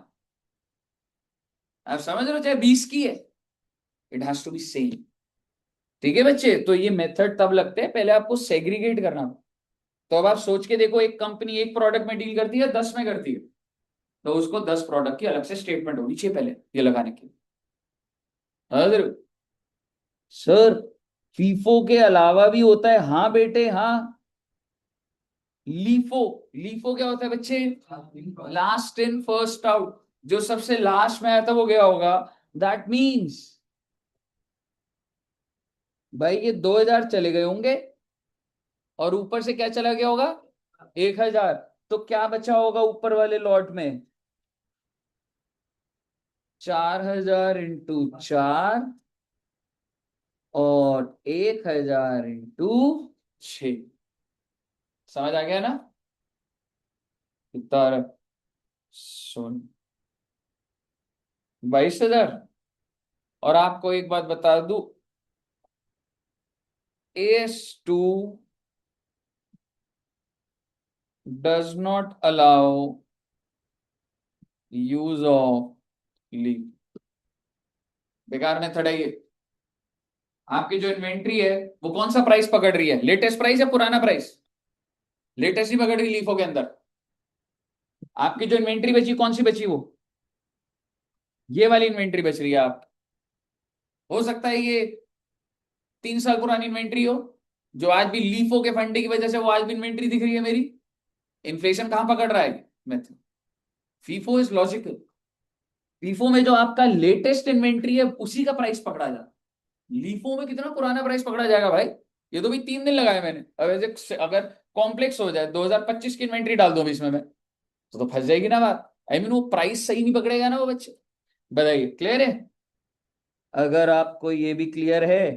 Speaker 1: आप समझ रहे हो? चाहे 20 की है, it has to be same. ठीक है बच्चे, तो ये मेथड तब लगते हैं, पहले आपको सेग्रीगेट करना। तो अब आप सोच के देखो, एक कंपनी एक प्रोडक्ट में डील करती है, 10 में करती है, तो उसको 10 प्रोडक्ट की अलग से स्टेटमेंट होनी चाहिए पहले ये लगाने की। अगर सर फीफो के अलावा भी होता है, हाँ बेटे हाँ। लीफो, लीफो क्या होता है बच्चे? Last in first out. जो सबसे लास्ट में आया था वो गया होगा। दैट मीन्स भाई ये 2,000 चले गए होंगे और ऊपर से क्या चला गया होगा? 1,000। तो क्या बचा होगा ऊपर वाले लॉट में? 4,000 इंटू 4 और 1,000 इंटू 6। समझ आ गया ना? कितना आ रहा है? सुन, 22,000। और आपको एक बात बता दूं, AS2 does not allow use of leave। बेकार मेथड है ये। आपकी जो इन्वेंट्री है वो कौन सा प्राइस पकड़ रही है, लेटेस्ट प्राइस या पुराना प्राइस? लेटेस्ट ही पकड़ रही लीफो के अंदर। आपकी जो इन्वेंट्री बची कौन सी बची? वो ये वाली इन्वेंट्री बच रही है। आप हो सकता है ये 3 साल पुरानी इन्वेंट्री हो, जो आज भी लीफो के फंडे की वजह से वो आज भी इन्वेंट्री दिख रही है मेरी। इन्फ्लेशन कहां पकड़ रहा है method? FIFO is logical. FIFO में जो आपका लेटेस्ट इन्वेंट्री है उसी का प्राइस पकड़ा जाता है। लीफो में कितना पुराना प्राइस पकड़ा जाएगा भाई? ये तो भी 3 दिन लगाए मैंने। अब ऐसे अगर कॉम्प्लेक्स हो जाए, 2025 की इन्वेंट्री डाल दो अभी इसमें मैं, तो फंस जाएगी ना बात। आई मीन वो प्राइस सही नहीं पकड़ेगा ना वो बच्चे। बताइए, क्लियर है? अगर आपको ये भी क्लियर है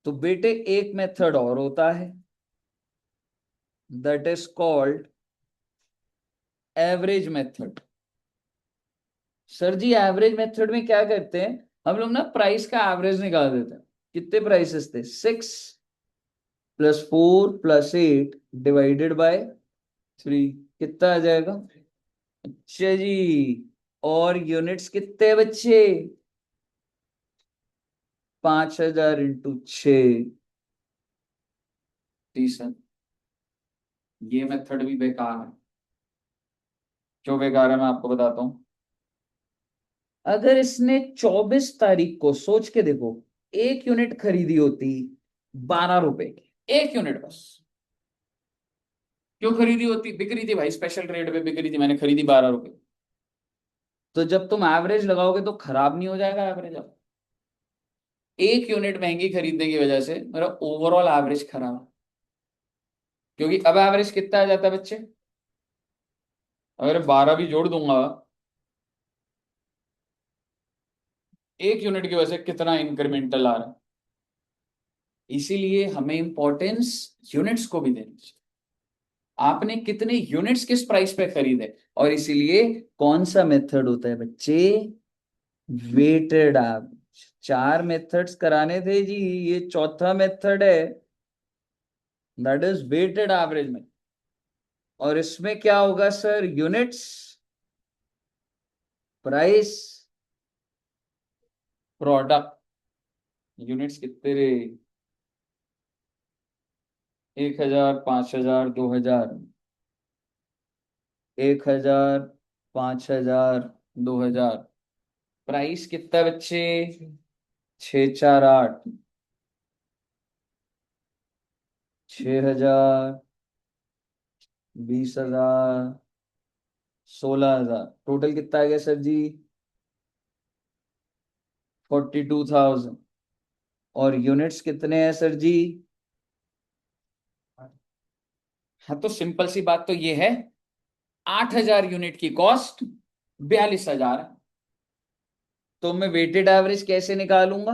Speaker 1: तो बेटे एक मेथड और होता है, that is called average method. Sir ji average method में क्या करते हैं हम लोग ना, प्राइस का एवरेज निकाल देते हैं। कितने प्राइसेस थे? 6 + 4 + 8 डिवाइडेड बाय 3, कितना आ जाएगा? अच्छा जी। और यूनिट्स कितने बच्चे? 5000 इंटू 6। सर ये मेथड भी बेकार है। क्यों बेकार है, मैं आपको बताता हूं। अगर इसने 24 तारीख को, सोच के देखो, एक यूनिट खरीदी होती 12 रुपए की, एक यूनिट बस। क्यों खरीदी होती? बिक रही थी भाई, स्पेशल रेट पे बिक रही थी, मैंने खरीदी 12 रुपए। तो जब तुम एवरेज लगाओगे तो खराब नहीं हो जाएगा एवरेज? अब एक यूनिट महंगी खरीदने की वजह से मेरा ओवरऑल एवरेज खराब है। क्योंकि अब एवरेज कितना आ जाता है बच्चे? अगर 12 भी जोड़ दूंगा, एक यूनिट की वजह से कितना इंक्रीमेंटल आ रहा है। इसीलिए हमें इंपॉर्टेंस यूनिट्स को भी देनी चाहिए। आपने कितने यूनिट्स किस प्राइस पे खरीदे, और इसीलिए कौन सा मेथड होता है बच्चे? Weighted average. 4 मेथड्स कराने थे जी, ये चौथा मेथड है, दैट इज वेटेड एवरेज में। और इसमें क्या होगा sir? Units, price, product. Units कितने रे? 1000, 5000, 2000। 1000, 5000, 2000। प्राइस कितना बच्चे? 648। 6000, 20000, 16000। टोटल कितना आ गया सर जी? 42,000। और यूनिट्स कितने हैं सर जी? हाँ, तो सिंपल सी बात तो ये है, 8000 यूनिट की कॉस्ट 42,000। तो मैं वेटेड एवरेज कैसे निकालूंगा?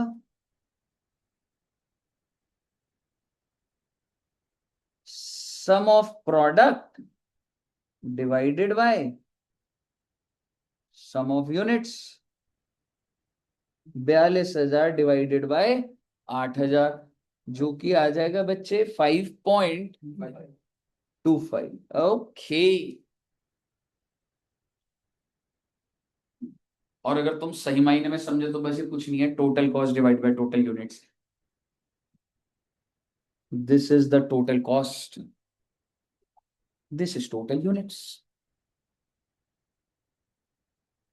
Speaker 1: Sum of product divided by sum of units. 42,000 divided by 8,000, जो कि आ जाएगा बच्चे 5.25। ओके। और अगर तुम सही मायने में समझे तो बस ये कुछ नहीं है, total cost divide by total units. This is the total cost, this is total units.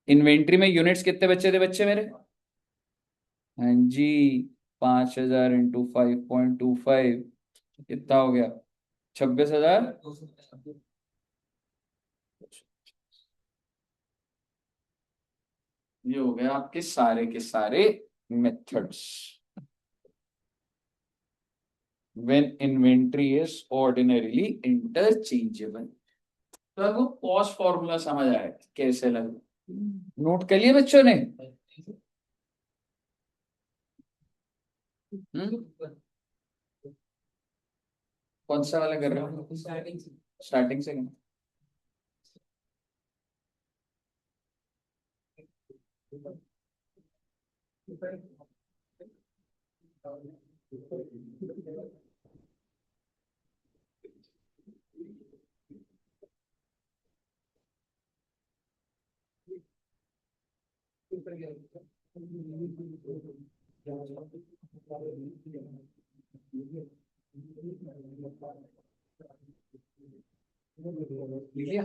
Speaker 1: Inventory में यूनिट्स कितने बच्चे थे बच्चे मेरे? हाँ जी। 5000 इंटू 5.25 कितना हो गया? 26,000। ये हो गया आपके सारे के सारे methods when inventory is ordinarily interchangeable। तो आपको कॉस्ट फॉर्मूला समझ आया कैसे लगा? नोट कर लिए बच्चों ने? हम्म? कौन सा वाला कर रहे हो? स्टार्टिंग से करना। लिख लिया?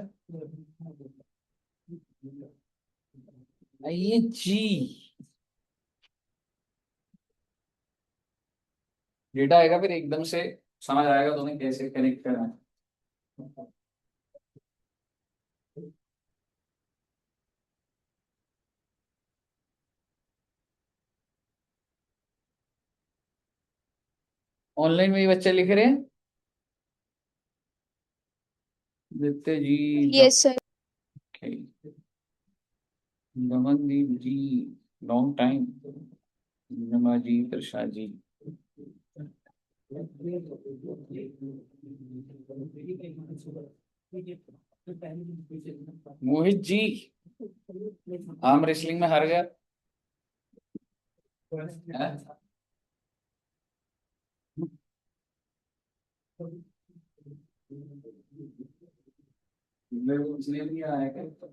Speaker 1: आइए जी। डेटा आएगा फिर एकदम से समझ आएगा तुम्हें कैसे कनेक्ट करना है। ऑनलाइन में ही बच्चे लिख रहे हैं। देखते जी।
Speaker 2: Yes sir.
Speaker 1: Damandeep ji, long time. नमा जी, प्रसाद जी। मोहित जी, आर्म रेसलिंग में हार गया। हैं? मेरे को इसलिए नहीं आया क्या? यार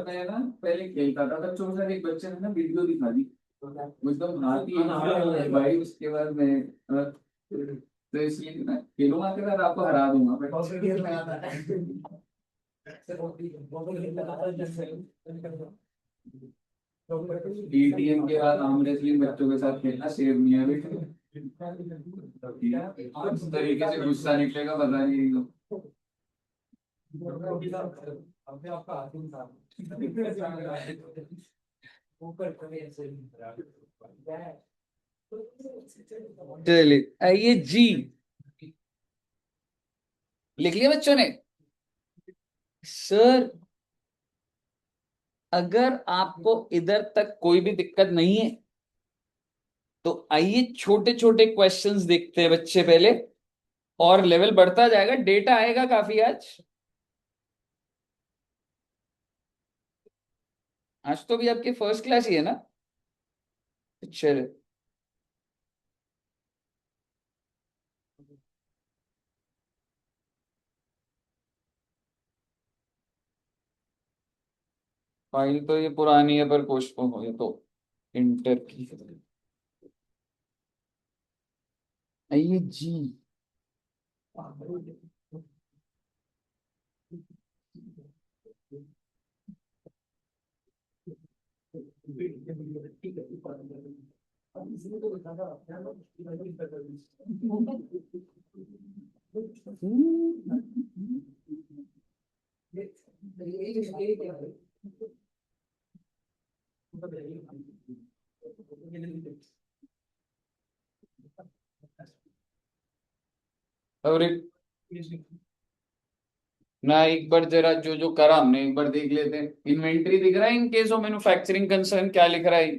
Speaker 1: मैं ना पहले खेलता था तब छोटा सा एक बच्चे ने ना वीडियो दिखा दी, वो एकदम हाथी भाई। उसके बाद मैं तो इसलिए ना खेलूंगा के बाद आपको हरा दूंगा मैं। डीटीएम के बाद आर्म रेसलिंग बच्चों के साथ खेलना सेव नहीं है बेटे। किस तरीके से गुस्सा निकलेगा पता नहीं एकदम। चलिए आइए जी, लिख लिया बच्चों ने? सर अगर आपको इधर तक कोई भी दिक्कत नहीं है तो आइए छोटे छोटे क्वेश्चंस देखते हैं बच्चे पहले, और लेवल बढ़ता जाएगा, डेटा आएगा काफी आज। आज तो भी आपकी फर्स्ट क्लास ही है ना? चलो फाइल तो ये पुरानी है पर पोस्टपोन हो, ये तो इंटर की है। आइए जी, और एक ना, एक बार जरा जो जो करा हमने एक बार देख लेते हैं। इन्वेंट्री दिख रहा है in case of manufacturing concern, क्या लिख रहा है?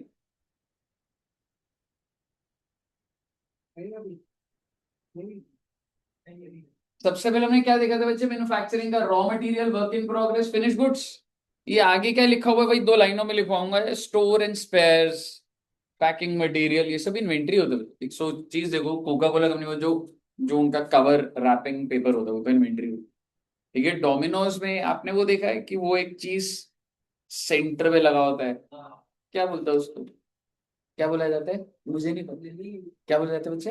Speaker 1: सबसे पहले हमने क्या देखा था बच्चे? मैन्युफैक्चरिंग का raw material, work in progress, finish goods. ये आगे क्या लिखा हुआ है भाई? दो लाइनों में लिखवाऊंगा, store and spares, packing material, ये सब इन्वेंट्री होता है। एक सौ चीज देखो, कोका कोला कंपनी में जो जो उनका कवर रैपिंग पेपर होता है वो तो इन्वेंट्री होती है। ठीक है, डोमिनोज में आपने वो देखा है कि वो एक चीज सेंटर में लगा होता है, क्या बोलता है उसको? क्या बोला जाता है? मुझे नहीं पता क्या बोला जाता है बच्चे।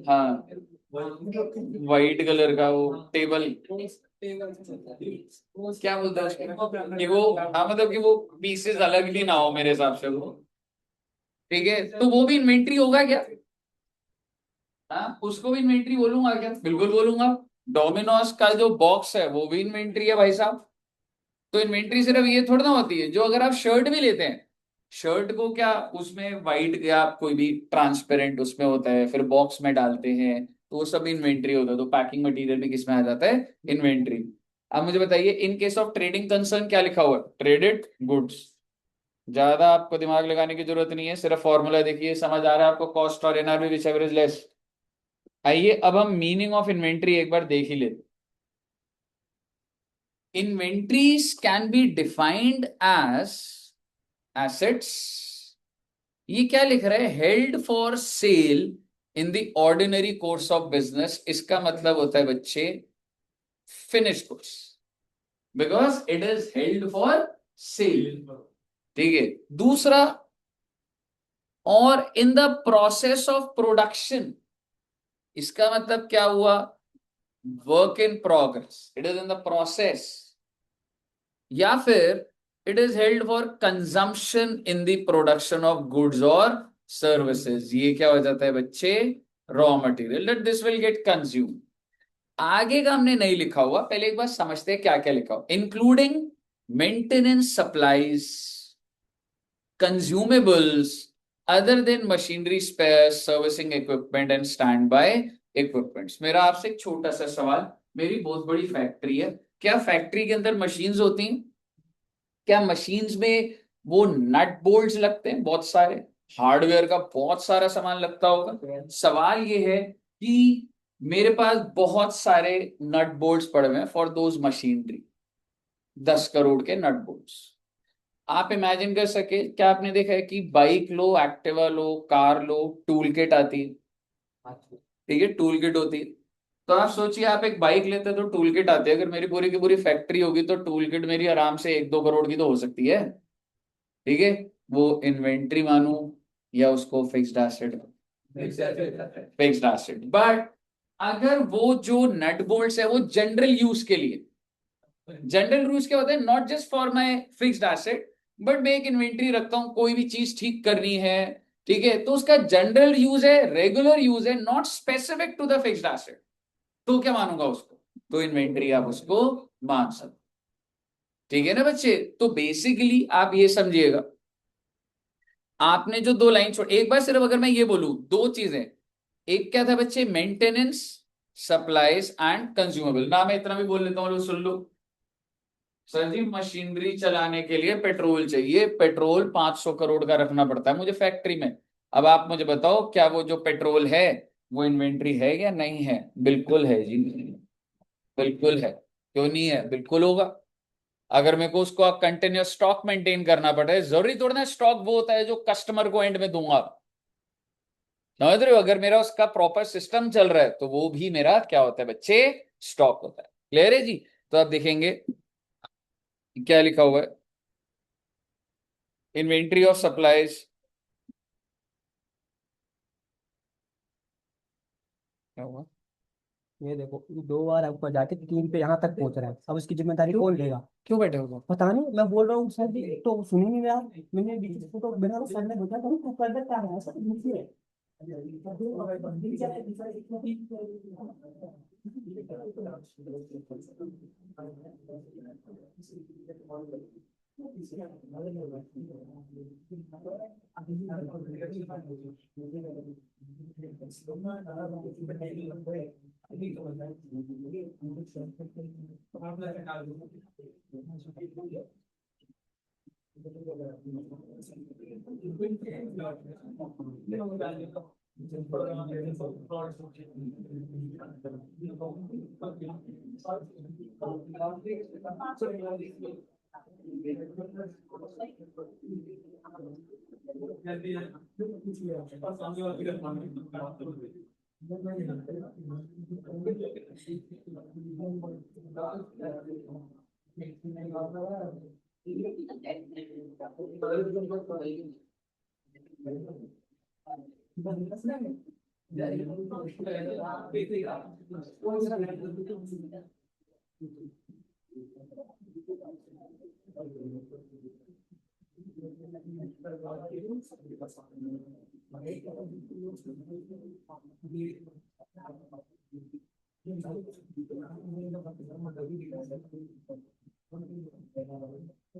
Speaker 1: हाँ, वाइट कलर का वो टेबल, क्या बोलता है उसको? कि वो, हाँ मतलब कि वो पीसेस अलग भी ना हो मेरे हिसाब से वो। ठीक है, तो वो भी इन्वेंट्री होगा क्या? हाँ, उसको भी इन्वेंट्री बोलूंगा क्या? बिल्कुल बोलूंगा। डोमिनोज का जो बॉक्स है वो भी इन्वेंट्री है भाई साहब। तो इन्वेंट्री सिर्फ ये थोड़ा ना होती है, जो अगर आप शर्ट भी लेते हैं, शर्ट को क्या उसमें वाइट या कोई भी ट्रांसपेरेंट उसमें होता है, फिर बॉक्स में डालते हैं, तो वो सब इन्वेंट्री होता है। तो पैकिंग मटेरियल भी किस में आ जाता है? इन्वेंट्री। अब मुझे बताइए, in case of trading concern क्या लिखा हुआ है? Traded goods. ज्यादा आपको दिमाग लगाने की जरूरत नहीं है, सिर्फ फॉर्मूला देखिए, समझ आ रहा है आपको? कॉस्ट और NRV which ever is less. आइए अब हम मीनिंग ऑफ इन्वेंट्री एक बार देख ही लेते। Inventories can be defined as assets, ये क्या लिख रहा है? Held for sale in the ordinary course of business. इसका मतलब होता है बच्चे finish goods, because it is held for sale. ठीक है, दूसरा, और in the process of production, इसका मतलब क्या हुआ? Work in progress, it is in the process. या फिर it is held for consumption in the production of goods और सर्विसेज, ये क्या हो जाता है बच्चे? Raw material, that this will get consume. आगे का हमने नहीं लिखा हुआ, पहले एक बार समझते हैं क्या क्या लिखा हुआ। Including maintenance supplies, consumables other than machinery, spare, servicing equipment and standby equipments. मेरा आपसे एक छोटा सा सवाल, मेरी बहुत बड़ी फैक्ट्री है, क्या फैक्ट्री के अंदर मशीन्स होती हैं? क्या मशीन्स में वो नट बोल्ट्स लगते हैं बहुत सारे, हार्डवेयर का बहुत सारा सामान लगता होगा? सवाल ये है कि मेरे पास बहुत सारे नट बोल्ट्स पड़े हुए हैं फॉर दोज मशीनरी, 10 करोड़ के नट बोल्ट्स। आप इमेजिन कर सके क्या, आपने देखा है कि बाइक लो, एक्टिवा लो, कार लो, टूल किट आती है, ठीक है, टूल किट होती है। तो आप सोचिए, आप एक बाइक लेते हैं तो टूल किट आती है, अगर मेरी पूरी की पूरी फैक्ट्री होगी तो टूल किट मेरी आराम से 1-2 करोड़ की तो हो सकती है, ठीक है। वो इन्वेंट्री मानू या उसको fixed asset, fixed asset. But अगर वो जो नट बोल्ट्स है वो जनरल यूज के लिए, जनरल यूज क्या होता है, not just for my fixed asset, but मैं एक इन्वेंट्री रखता हूं, कोई भी चीज ठीक करनी है, ठीक है, तो उसका जनरल यूज है, रेगुलर यूज है, not specific to the fixed asset, तो क्या मानूंगा उसको, तो इन्वेंट्री आप उसको मान सकते, ठीक है ना बच्चे। तो बेसिकली आप ये समझिएगा, आपने जो दो लाइन छोड़, एक बार सिर्फ अगर मैं ये बोलूं, दो चीजें, एक क्या था बच्चे, मेंटेनेंस, सप्लाईज एंड कंज्यूमेबल, ना मैं इतना भी बोल लेता हूं, सुन लो। सर जी, मशीनरी चलाने के लिए पेट्रोल चाहिए, पेट्रोल 500 करोड़ का रखना पड़ता है मुझे फैक्ट्री में। अब आप मुझे बताओ, क्या वो जो पेट्रोल है वो इन्वेंट्री है या नहीं है? बिल्कुल है जी, बिल्कुल है, क्यों नहीं है, बिल्कुल होगा। अगर मेरे को उसको आप कंटिन्यूस स्टॉक मेंटेन करना पड़े, जरूरी थोड़ा ना स्टॉक वो होता है जो कस्टमर को एंड में दूंगा, समझ रहे हो? अगर मेरा उसका प्रॉपर सिस्टम चल रहा है तो वो भी मेरा क्या होता है बच्चे, स्टॉक होता है। क्लियर है जी? तो आप देखेंगे क्या लिखा हुआ है, इन्वेंट्री ऑफ सप्लाईज, क्या हुआ,
Speaker 2: ये देखो, 2 बार ऊपर जाके 3 पे यहाँ तक पहुंच रहा है। अब उसकी जिम्मेदारी कौन लेगा?
Speaker 1: क्यों बैठे हो तुम?
Speaker 2: पता नहीं, मैं बोल रहा हूँ सर जी, तो सुन ही नहीं रहा। मैंने बीच में तो बिना सर ने बोला था, तू कर देता है सर नीचे है।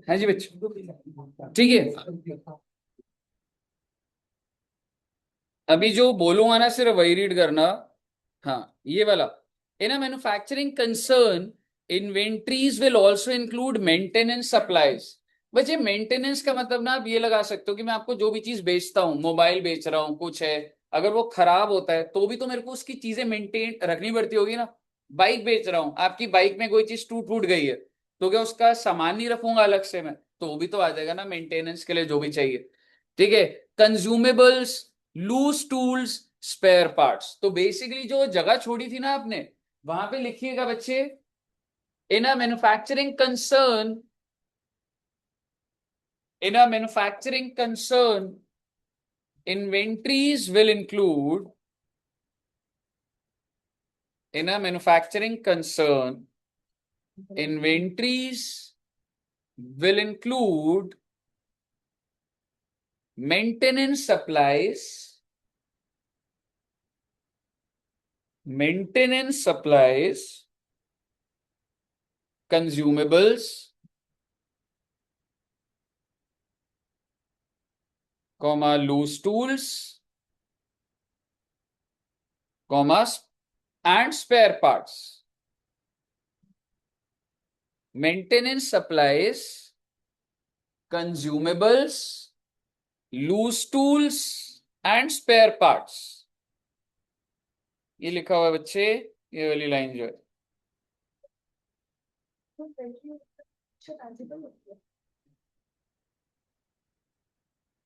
Speaker 1: हाँ जी बच्चे, ठीक है। अभी जो बोलूंगा ना सिर्फ वही रीड करना। हाँ, ये वाला, in a manufacturing concern inventories will also include maintenance supplies. बच्चे, मेंटेनेंस का मतलब ना आप ये लगा सकते हो कि मैं आपको जो भी चीज बेचता हूँ, मोबाइल बेच रहा हूँ, कुछ है, अगर वो खराब होता है तो भी तो मेरे को उसकी चीजें मेंटेन रखनी पड़ती होगी ना। बाइक बेच रहा हूँ, आपकी बाइक में कोई चीज टूट फूट गई है, तो क्या उसका सामान नहीं रखूंगा अलग से मैं, तो वो भी तो आ जाएगा ना मेंटेनेंस के लिए जो भी चाहिए, ठीक है। Consumables, loose tools, spare parts, तो बेसिकली जो जगह छोड़ी थी ना आपने, वहां पे लिखिएगा बच्चे, in a manufacturing concern, in a manufacturing concern inventories will include, in a manufacturing concern, inventories will include maintenance supplies, maintenance supplies, consumables, comma loose tools, commas and spare parts. Maintenance supplies, consumables, loose tools and spare parts. ये लिखा हुआ है बच्चे, ये वाली line जो है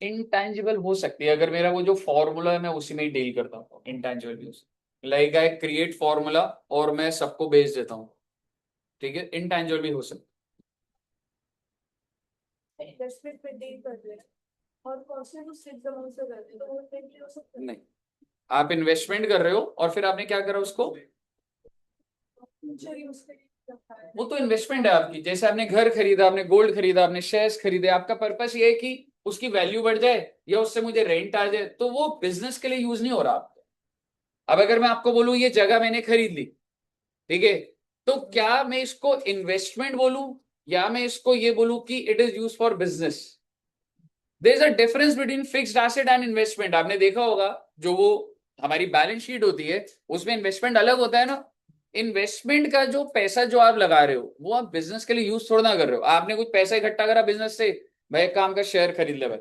Speaker 1: intangible हो सकती है, अगर मेरा वो जो फॉर्मूला है मैं उसी में ही डील करता हूँ, इंटेंजिबल भी हो सकती है। लाइक आई क्रिएट फॉर्मूला और मैं सबको भेज देता हूँ, ठीक है, इंटेंजिबल भी हो सकता
Speaker 2: इन्वेस्टमेंट पे डील कर रहे हैं और कौन से वो सिर्फ जमा से कर रहे हैं तो वो इन्वेंटरी हो सकता
Speaker 1: है।
Speaker 2: है।
Speaker 1: नहीं, आप इन्वेस्टमेंट कर रहे हो और फिर आपने क्या करा उसको,
Speaker 2: फ्यूचर यूज के लिए रखा है।
Speaker 1: वो तो इन्वेस्टमेंट है आपकी, जैसे आपने घर खरीदा, आपने गोल्ड खरीदा, आपने शेयर्स खरीदे, आपका पर्पस ये है कि उसकी वैल्यू बढ़ जाए या उससे मुझे रेंट आ जाए, तो वो बिजनेस के लिए यूज नहीं हो रहा आपका। अब अगर मैं आपको बोलूं ये जगह मैंने खरीद ली, ठीक है, तो क्या मैं इसको इन्वेस्टमेंट बोलूं या मैं इसको ये बोलूं कि it is use for business. There is a difference between fixed asset and investment. आपने देखा होगा जो वो हमारी बैलेंस शीट होती है उसमें इन्वेस्टमेंट अलग होता है ना। इन्वेस्टमेंट का जो पैसा जो आप लगा रहे हो वो आप बिजनेस के लिए यूज थोड़ा ना कर रहे हो। आपने कुछ पैसा इकट्ठा करा बिजनेस से, भाई एक काम का शेयर खरीद ले भाई,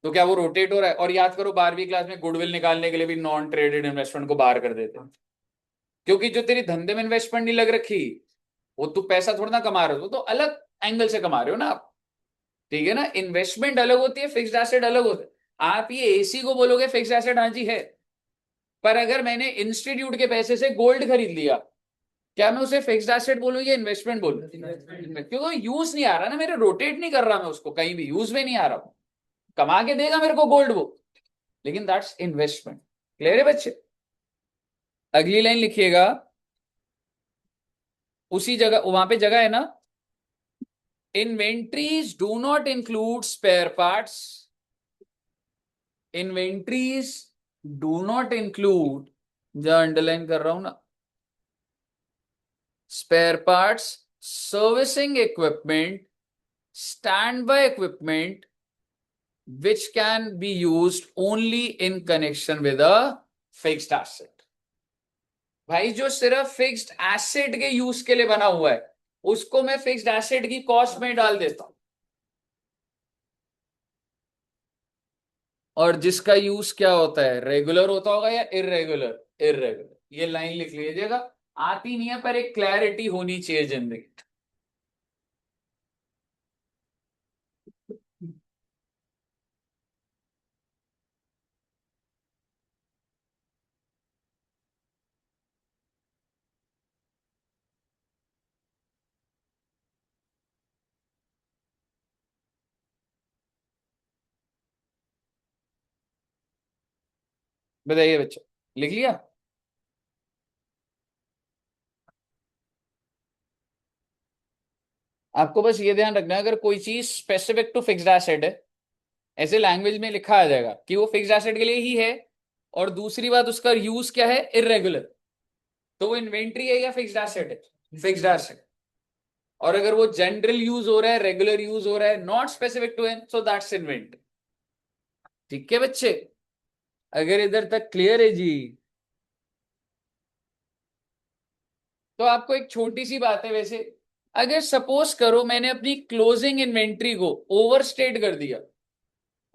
Speaker 1: तो क्या वो रोटेट हो रहा है? और याद करो 12वीं क्लास में गुडविल निकालने के लिए भी नॉन ट्रेडेड इन्वेस्टमेंट को बाहर कर देते हैं, क्योंकि जो तेरी धंधे में इन्वेस्टमेंट नहीं लग रखी, वो तू पैसा थोड़ा ना कमा रहे हो, तो अलग एंगल से कमा रहे हो ना आप, ठीक है ना। इन्वेस्टमेंट अलग होती है, फिक्स्ड एसेट अलग होता है। आप ये एसी को बोलोगे फिक्स्ड एसेट, हाँ जी है, पर अगर मैंने इंस्टीट्यूट के पैसे से गोल्ड खरीद लिया, क्या मैं उसे फिक्स्ड एसेट बोलूं या इन्वेस्टमेंट बोलूं? क्योंकि यूज नहीं आ रहा ना मेरे, रोटेट नहीं कर रहा मैं उसको, कहीं भी यूज में नहीं आ रहा, कमा के देगा मेरे को गोल्ड वो, लेकिन दैट्स इन्वेस्टमेंट। क्लियर है बच्चे? अगली लाइन लिखिएगा, उसी जगह वहां पे जगह है ना, inventories do not include spare parts, inventories do not include, जहां अंडरलाइन कर रहा हूं ना, spare parts, servicing equipment, standby equipment which can be used only in connection with a fixed asset। भाई जो सिर्फ फिक्स्ड एसेट के use के लिए बना हुआ है उसको मैं फिक्स्ड एसेट की कॉस्ट में डाल देता हूं, और जिसका यूज क्या होता है, रेगुलर होता होगा या इरेगुलर, इरेगुलर। ये लाइन लिख लीजिएगा, आती नहीं है पर एक क्लैरिटी होनी चाहिए जिंदगी। बताइए बच्चे, लिख लिया? आपको बस ये ध्यान रखना है, अगर कोई चीज स्पेसिफिक टू फिक्स्ड एसेट है, ऐसे लैंग्वेज में लिखा आ जाएगा कि वो फिक्स्ड एसेट के लिए ही है, और दूसरी बात उसका यूज क्या है, इरेगुलर, तो वो इन्वेंट्री है या फिक्स्ड एसेट है, फिक्स्ड एसेट। और अगर वो जनरल यूज हो रहा है, रेगुलर यूज हो रहा है, not specific to an, so that's inventory. ठीक है बच्चे, अगर इधर तक क्लियर है जी, तो आपको एक छोटी सी बात है वैसे, अगर सपोज करो मैंने अपनी क्लोजिंग इन्वेंट्री को ओवरस्टेट कर दिया,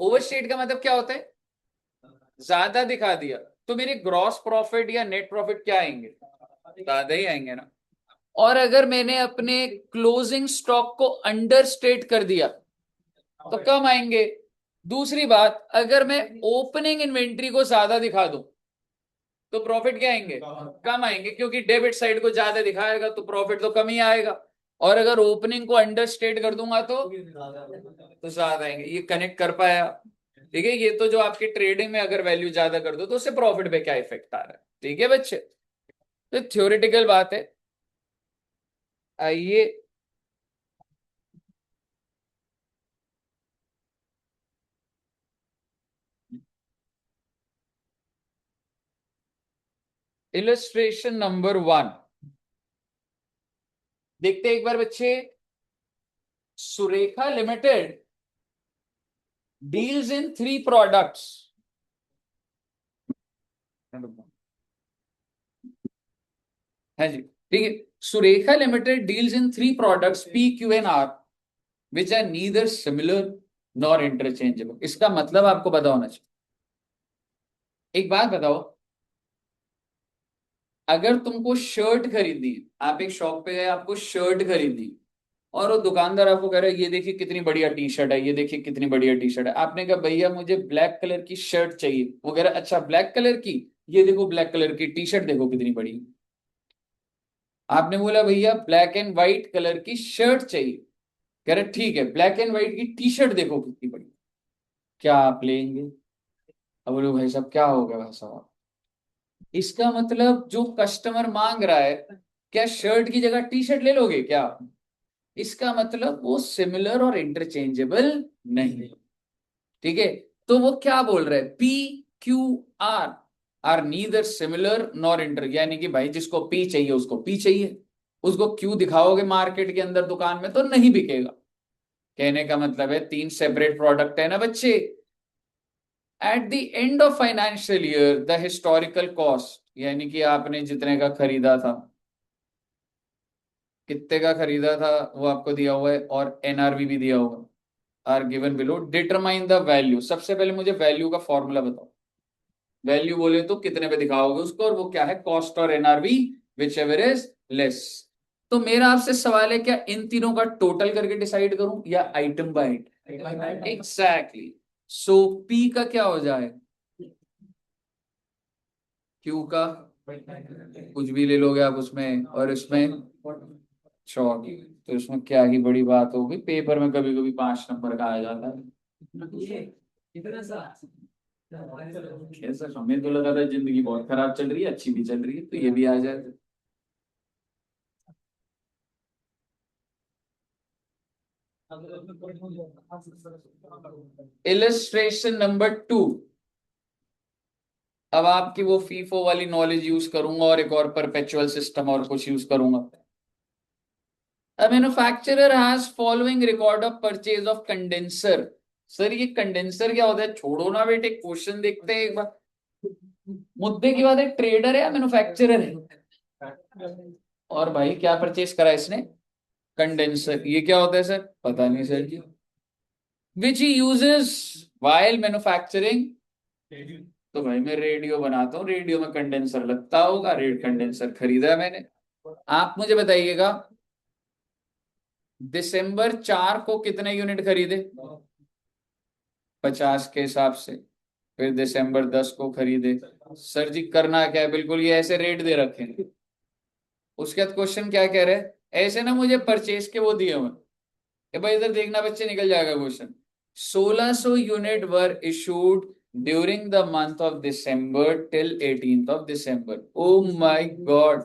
Speaker 1: ओवरस्टेट का मतलब क्या होता है, ज्यादा दिखा दिया, तो मेरे ग्रॉस प्रॉफिट या नेट प्रॉफिट क्या आएंगे, ज्यादा ही आएंगे ना। और अगर मैंने अपने क्लोजिंग स्टॉक को अंडर स्टेट कर दिया तो कम आएंगे। दूसरी बात, अगर मैं ओपनिंग इन्वेंट्री को ज्यादा दिखा दूं तो प्रॉफिट क्या आएंगे, कम आएंगे, क्योंकि डेबिट साइड को ज्यादा दिखाएगा तो प्रॉफिट तो कम ही आएगा। और अगर ओपनिंग को अंडर स्टेट कर दूंगा तो ज्यादा आएंगे। ये कनेक्ट कर पाया? ठीक है, ये तो जो आपकी ट्रेडिंग में अगर वैल्यू ज्यादा कर दो तो उससे प्रॉफिट पे क्या इफेक्ट आ रहा है, ठीक है बच्चे, तो थ्योरेटिकल बात है। आइए, इलस्ट्रेशन नंबर 1 देखते हैं एक बार बच्चे। Surekha limited deals in 3 products. है जी, ठीक है। Surekha limited deals in 3 products P Q N R which are neither similar nor interchangeable. इसका मतलब आपको पता होना चाहिए। एक बात बताओ, अगर तुमको शर्ट खरीदनी है, आप एक शॉप पे गए, आपको शर्ट खरीदनी, और वो दुकानदार आपको कह रहा है ये देखिए कितनी बढ़िया टी शर्ट है, ये देखिए कितनी बढ़िया टी शर्ट है, आपने कहा भैया मुझे ब्लैक कलर की शर्ट चाहिए, वो कह रहा है अच्छा ब्लैक कलर की, ये देखो ब्लैक कलर की टी शर्ट देखो कितनी बड़ी। आपने बोला भैया ब्लैक एंड व्हाइट कलर की शर्ट चाहिए, कह रहे ठीक है ब्लैक एंड व्हाइट की टी शर्ट देखो कितनी बड़ी, क्या आप लेंगे? अब बोलो भाई साहब क्या हो गया भाई साहब, इसका मतलब जो कस्टमर मांग रहा है, क्या शर्ट की जगह टी शर्ट ले लोगे क्या? इसका मतलब वो सिमिलर और इंटरचेंजेबल नहीं। ठीक है, तो वो क्या बोल रहे हैं, P Q R are neither similar nor inter, यानी कि भाई जिसको पी चाहिए उसको पी चाहिए, उसको क्यू दिखाओगे मार्केट के अंदर दुकान में तो नहीं बिकेगा। कहने का मतलब है तीन सेपरेट प्रोडक्ट है ना बच्चे। At the end of financial year the historical cost, यानी कि आपने जितने का खरीदा था, कितने का खरीदा था वो आपको दिया हुआ है, और एनआरवी भी दिया हुआ है, are given below, determine the value. सबसे पहले मुझे वैल्यू का फॉर्मूला बताओ, वैल्यू बोले तो कितने पे दिखाओगे उसको, और वो क्या है, कॉस्ट और NRV, which ever is less. तो मेरा आपसे सवाल है, क्या इन तीनों का टोटल करके डिसाइड करूं या item by item? Exactly. So P का क्या हो जाए, क्यू का कुछ भी ले लोगे आप उसमें, और इसमें चौक, तो इसमें क्या ही बड़ी बात होगी, पेपर में कभी कभी 5 नंबर का आ जाता है। कैसा, हमें तो लगा था जिंदगी बहुत खराब चल रही है, अच्छी भी चल रही है, तो ये भी आ जाए। Illustration number 2। अब आपकी वो फीफो वाली नॉलेज यूज करूंगा और एक और परपेचुअल सिस्टम और कुछ यूज करूंगा। A manufacturer has following record of purchase of condenser। Sir ये कंडेंसर क्या होता है, छोड़ो ना बेटे, क्वेश्चन देखते हैं एक बार। मुद्दे की बात है, ट्रेडर है या मैन्युफैक्चरर है? और भाई क्या परचेस करा इसने, कंडेंसर। ये क्या होता है सर, पता नहीं sir ji. Which he uses while manufacturing, तो भाई मैं रेडियो बनाता हूँ, रेडियो में कंडेंसर लगता होगा, रेड कंडेंसर खरीदा है मैंने। आप मुझे बताइएगा, दिसंबर 4 को कितने यूनिट खरीदे, 50 के हिसाब से। फिर दिसंबर 10 को खरीदे। सर जी करना क्या है, बिल्कुल ये ऐसे रेट दे रखे हैं। उसके बाद क्वेश्चन क्या कह रहे हैं, ऐसे ना मुझे परचेज के वो दिए हुए, भाई इधर देखना बच्चे, निकल जाएगा question. 1600 unit were issued during the month of December till 18th of December. Oh my God,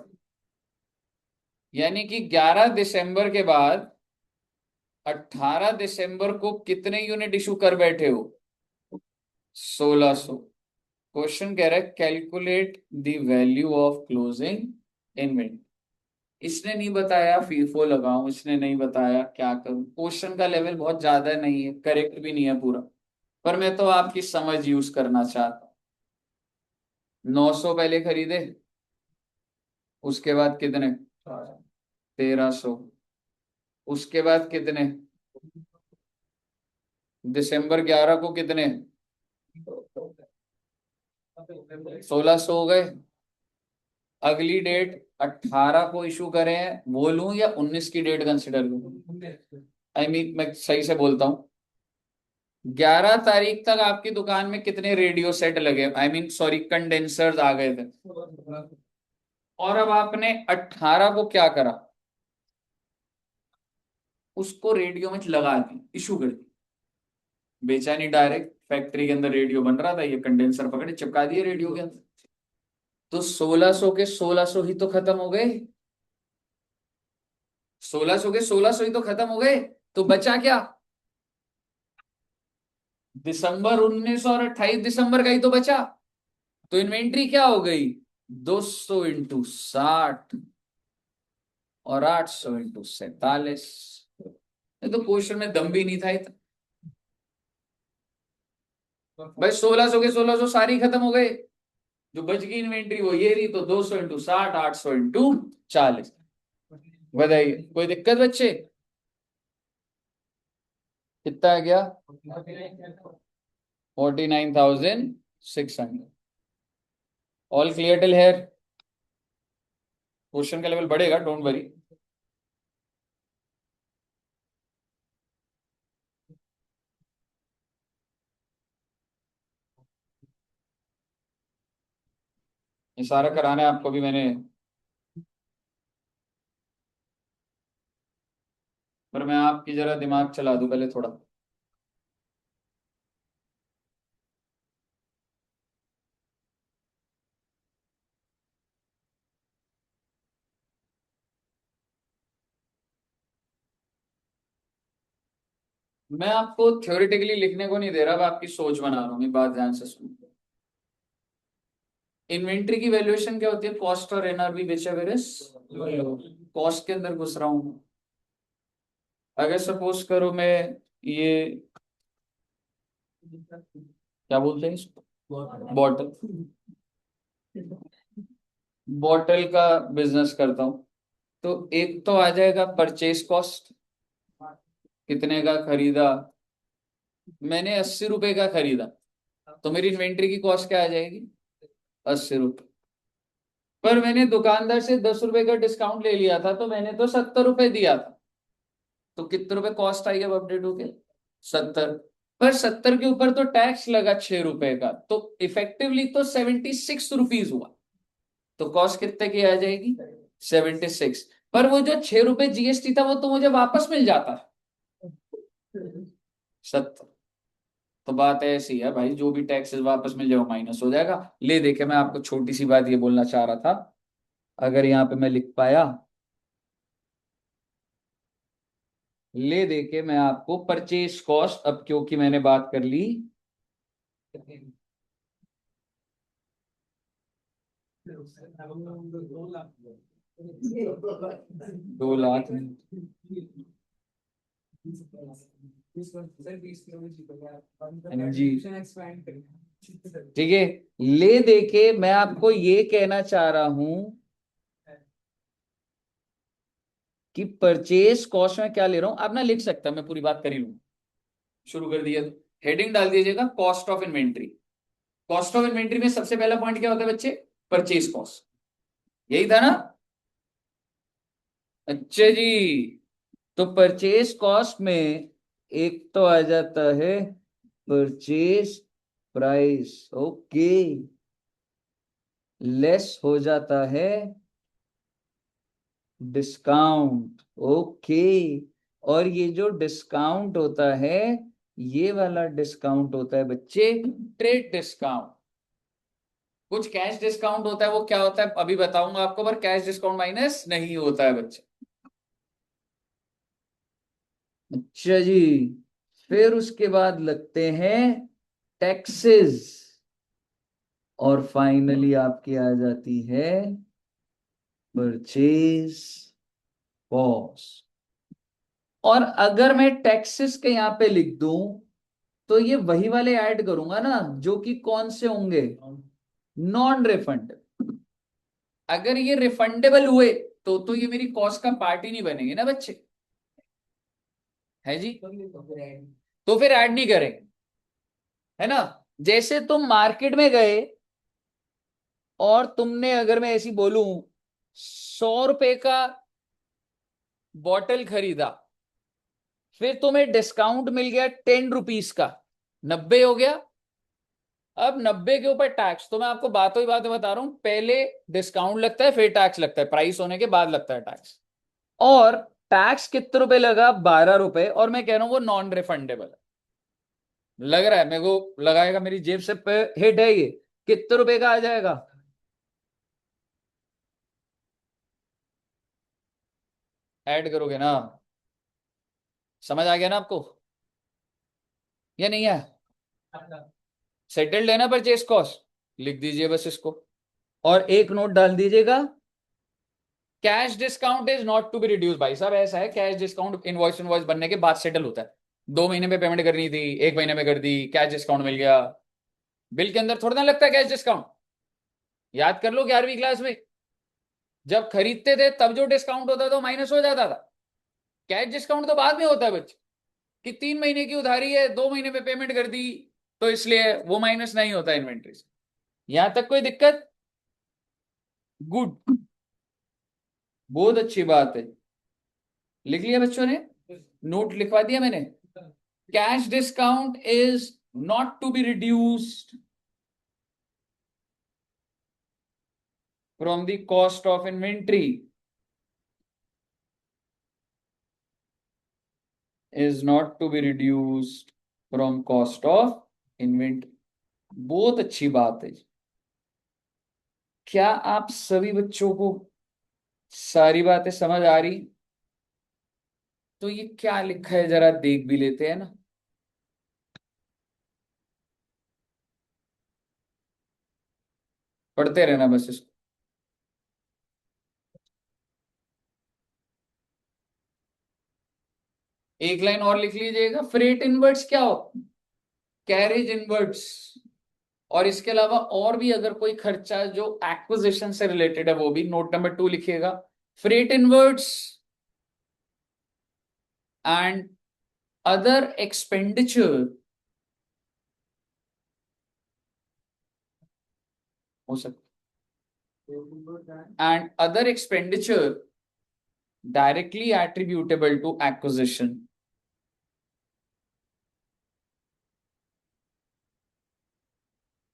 Speaker 1: यानी कि 11 दिसंबर के बाद 18 दिसंबर को कितने यूनिट इशू कर बैठे हो, 1600। क्वेश्चन कह रहा है calculate the value of closing inventory. इसने नहीं बताया फीफो लगाऊं, इसने नहीं बताया क्या करूं, क्वेश्चन का लेवल बहुत ज्यादा नहीं है, करेक्ट भी नहीं है पूरा, पर मैं तो आपकी समझ यूज करना चाहता हूं। 900 पहले खरीदे, उसके बाद कितने, 1300, उसके बाद कितने, दिसंबर 11 को कितने, 1600 हो गए। अगली डेट 18 को इशू करे हैं, वो लूं या 19 की डेट कंसिडर करूं? मैं सही से बोलता हूँ, 11 तारीख तक आपकी दुकान में कितने रेडियो सेट लगे, सॉरी कंडेंसर्स आ गए थे, और अब आपने 18 को क्या करा, उसको रेडियो में लगा दी, इशू कर दी, बेचा नहीं डायरेक्ट, फैक्ट्री के अंदर रेडियो बन रहा था, ये कंडेंसर पकड़े चिपका दिए रेडियो के अंदर, तो 1600 के 1600 ही तो खत्म हो गए, 1600 के 1600 ही तो खत्म हो गए, तो बचा क्या, दिसंबर 19 और 28 दिसंबर का ही तो बचा। तो इन्वेंट्री क्या हो गई, 200 इंटू 60 और 800 इंटू 47। तो क्वेश्चन में दम भी नहीं था इतना, भाई 1600 के 1600 सारी खत्म हो गए, जो बच गई इन्वेंट्री वो ये रही, तो 200 इंटू 60, 800 इंटू 40। बताइए कोई दिक्कत बच्चे, कितना आ गया, 49,600। All clear till here? Question का लेवल बढ़ेगा, डोंट वरी। ये सारा कराना है आपको भी मैंने, पर मैं आपकी जरा दिमाग चला दूं पहले थोड़ा। मैं आपको थ्योरेटिकली लिखने को नहीं दे रहा, अब आपकी सोच बना रहा हूँ, मेरी बात ध्यान से सुनो। इन्वेंट्री की वैल्यूएशन क्या होती है? कॉस्ट और NRV which ever is, cost के अंदर घुस रहा हूँ। अगर सपोज करो मैं ये क्या बोलते हैं इसको, बॉटल, बॉटल का बिजनेस करता हूँ, तो एक तो आ जाएगा परचेज कॉस्ट, कितने का खरीदा, मैंने 80 रुपए का खरीदा, तो मेरी इन्वेंट्री की कॉस्ट क्या आ जाएगी? 80 रुपए। पर मैंने दुकानदार से 10 रुपए का डिस्काउंट ले लिया था, तो मैंने तो 70 रुपए दिया था, तो कितने रुपए कॉस्ट आई अब अपडेट होके? 70। पर 70 के ऊपर तो टैक्स लगा 6 रुपए का, तो इफेक्टिवली तो 76 रुपीज हुआ, तो कॉस्ट कितने की आ जाएगी? 76। पर वो जो 6 रुपए जीएसटी था वो तो मुझे वापस मिल जाता है, 70। तो बात ऐसी है भाई, जो भी टैक्सेस वापस मिल जाए वो माइनस हो जाएगा। ले देखे मैं आपको छोटी सी बात ये बोलना चाह रहा था, अगर यहाँ पे मैं लिख पाया, ले देके मैं आपको परचेज कॉस्ट, अब क्योंकि मैंने बात कर ली, 2 लाख। जी ठीक है, ले देके मैं आपको ये कहना चाह रहा हूं कि परचेज कॉस्ट में क्या ले रहा हूं, आप ना लिख सकता, मैं पूरी बात कर ही लूं। शुरू कर दिया तो हेडिंग डाल दीजिएगा cost of inventory. Cost of inventory में सबसे पहला पॉइंट क्या होता है बच्चे? परचेज कॉस्ट, यही था ना? अच्छा जी, तो परचेज कॉस्ट में एक तो आ जाता है परचेज प्राइस, ओके, लेस हो जाता है डिस्काउंट, ओके। और ये जो डिस्काउंट होता है, ये वाला डिस्काउंट होता है बच्चे ट्रेड डिस्काउंट। कुछ कैश डिस्काउंट होता है, वो क्या होता है अभी बताऊंगा आपको, पर कैश डिस्काउंट माइनस नहीं होता है बच्चे। अच्छा जी, फिर उसके बाद लगते हैं टैक्सेस, और फाइनली आपकी आ जाती है परचेज कॉस्ट। और अगर मैं टैक्सेस के यहां पे लिख दूं, तो ये वही वाले ऐड करूंगा ना, जो कि कौन से होंगे? Non refundable. अगर ये रिफंडेबल हुए तो ये मेरी कॉस्ट का पार्ट ही नहीं बनेंगे ना बच्चे, है जी? तो फिर ऐड नहीं करेंगे, है ना? जैसे तुम मार्केट में गए और तुमने, अगर मैं ऐसी बोलूं, 100 रुपए का बॉटल खरीदा, फिर तुम्हें डिस्काउंट मिल गया 10 रुपीज का, 90 हो गया। अब 90 के ऊपर टैक्स, तो मैं आपको बातों ही बातें बता रहा हूं, पहले डिस्काउंट लगता है फिर टैक्स लगता है, प्राइस होने के बाद लगता है टैक्स। और टैक्स कितने रुपए लगा? 12 रुपए, और मैं कह रहा हूं वो नॉन रिफंडेबल है। लग रहा है मेरे को लगाएगा, मेरी जेब से हिट है ये, कितने रुपए का आ जाएगा? ऐड करोगे ना? समझ आ गया ना आपको, या नहीं है? सेटल्ड है ना परचेज कॉस्ट? लिख दीजिए बस इसको, और एक नोट डाल दीजिएगा, cash discount is not to be reduce. भाई साहब ऐसा है, कैश डिस्काउंट इनवॉइस इनवॉइस बनने के बाद सेटल होता है। 2 महीने में पेमेंट करनी थी, 1 महीने में कर दी, कैश डिस्काउंट मिल गया। बिल के अंदर थोड़ा ना लगता है कैश डिस्काउंट, याद कर लो 11वीं क्लास में, जब खरीदते थे तब जो डिस्काउंट होता था वो माइनस हो जाता था। कैश डिस्काउंट तो बाद में होता है बच्चे, कि 3 महीने की उधारी है, 2 महीने में पेमेंट कर दी, तो इसलिए वो माइनस नहीं होता इन्वेंट्री से। यहां तक कोई दिक्कत? गुड। बहुत अच्छी बात है। लिख लिया बच्चों ने? नोट लिखवा दिया मैंने। Cash discount is not to be reduced from the cost of inventory, is not to be reduced from cost of inventory। बहुत अच्छी बात है। क्या आप सभी बच्चों को सारी बातें समझ आ रही? तो ये क्या लिखा है जरा देख भी लेते हैं ना। पढ़ते रहना बस इसको। एक लाइन और लिख लीजिएगा, फ्रेट इनवर्ट्स क्या हो? Carriage inverts. और इसके अलावा और भी अगर कोई खर्चा जो एक्विजिशन से रिलेटेड है वो भी नोट नंबर 2 लिखिएगा। Freight inverts and other expenditure हो सकता, and other expenditure directly attributable to acquisition।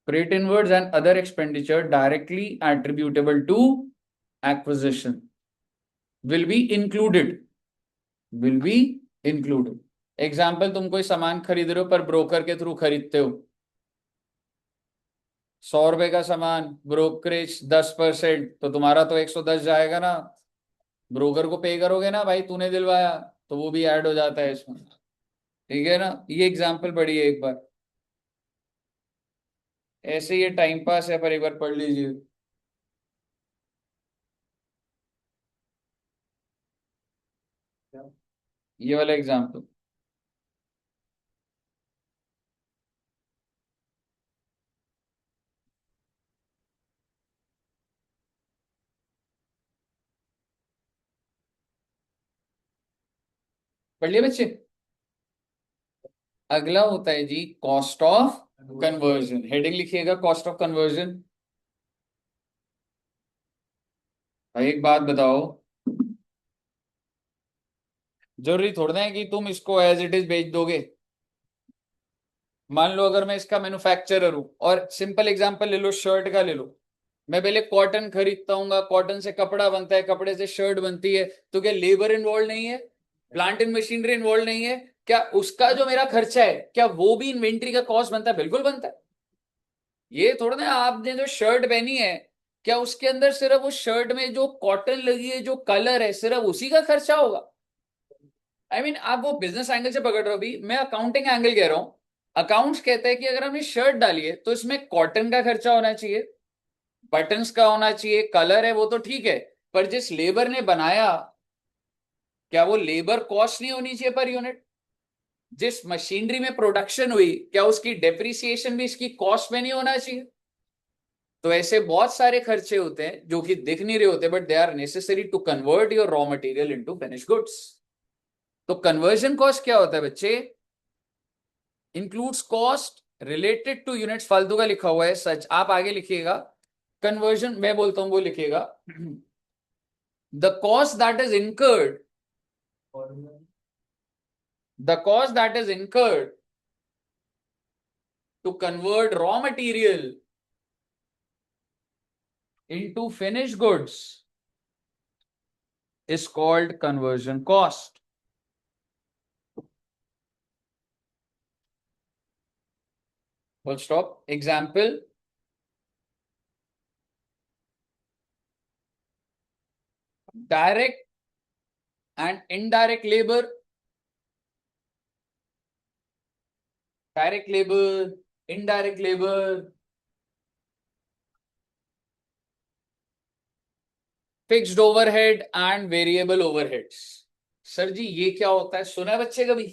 Speaker 1: Freight inwards and other expenditure directly attributable to acquisition will be included, will be included। Example, तुम कोई सामान खरीद रहे हो पर ब्रोकर के थ्रू खरीदते हो, 100 रुपए का सामान, ब्रोकरेज 10%, तो तुम्हारा तो 110 जाएगा ना। ब्रोकर को पे करोगे ना भाई, तूने दिलवाया, तो वो भी ऐड हो जाता है इसमें। ठीक है ना? ये एग्जाम्पल पढ़िए एक बार। ऐसे ये टाइम पास है पर एक बार पढ़ लीजिए। ये वाला एग्जाम्पल पढ़ लिए बच्चे? अगला होता है जी कॉस्ट ऑफ कन्वर्जन। हेडिंग लिखिएगा, कॉस्ट ऑफ कन्वर्जन। भाई एक बात बताओ, जरूरी थोड़ा है कि तुम इसको एज इट इज बेच दोगे। मान लो अगर मैं इसका मैन्युफैक्चरर हूं, और सिंपल एग्जांपल ले लो, शर्ट का ले लो। मैं पहले कॉटन खरीदता हूँ, कॉटन से कपड़ा बनता है, कपड़े से शर्ट बनती है, तो क्या लेबर इन्वॉल्व नहीं है? प्लांट एंड मशीनरी इन्वॉल्व नहीं है? क्या उसका जो मेरा खर्चा है, क्या वो भी इन्वेंट्री का कॉस्ट बनता है? बिल्कुल बनता है। ये थोड़ा ना आपने जो शर्ट पहनी है, क्या उसके अंदर सिर्फ उस शर्ट में जो कॉटन लगी है, जो कलर है, सिर्फ उसी का खर्चा होगा? आप वो बिजनेस एंगल से पकड़ रहे हो, भी मैं अकाउंटिंग एंगल कह रहा हूं। अकाउंट्स कहते हैं कि अगर हमने शर्ट डाली है तो इसमें कॉटन का खर्चा होना चाहिए, बटन्स का होना चाहिए, कलर है वो तो ठीक है, पर जिस लेबर ने बनाया, क्या वो लेबर कॉस्ट नहीं होनी चाहिए पर यूनिट? जिस मशीनरी में प्रोडक्शन हुई, क्या उसकी डेप्रिसिएशन भी इसकी कॉस्ट में नहीं होना चाहिए? तो ऐसे बहुत सारे खर्चे होते हैं जो कि दिख नहीं रहे होते, but they are necessary to convert your raw material into finish goods. तो कन्वर्जन कॉस्ट क्या होता है बच्चे? Includes cost related to units. फालतू का लिखा हुआ है सच, आप आगे लिखिएगा। कन्वर्जन मैं बोलता हूं वो लिखिएगा। The cost that is incurred, the cost that is incurred to convert raw material into finished goods is called conversion cost। Full stop। Example, direct and indirect labor, direct labor, indirect labor, fixed overhead and variable overheads। Sir जी ये क्या होता है, सुना है बच्चे कभी?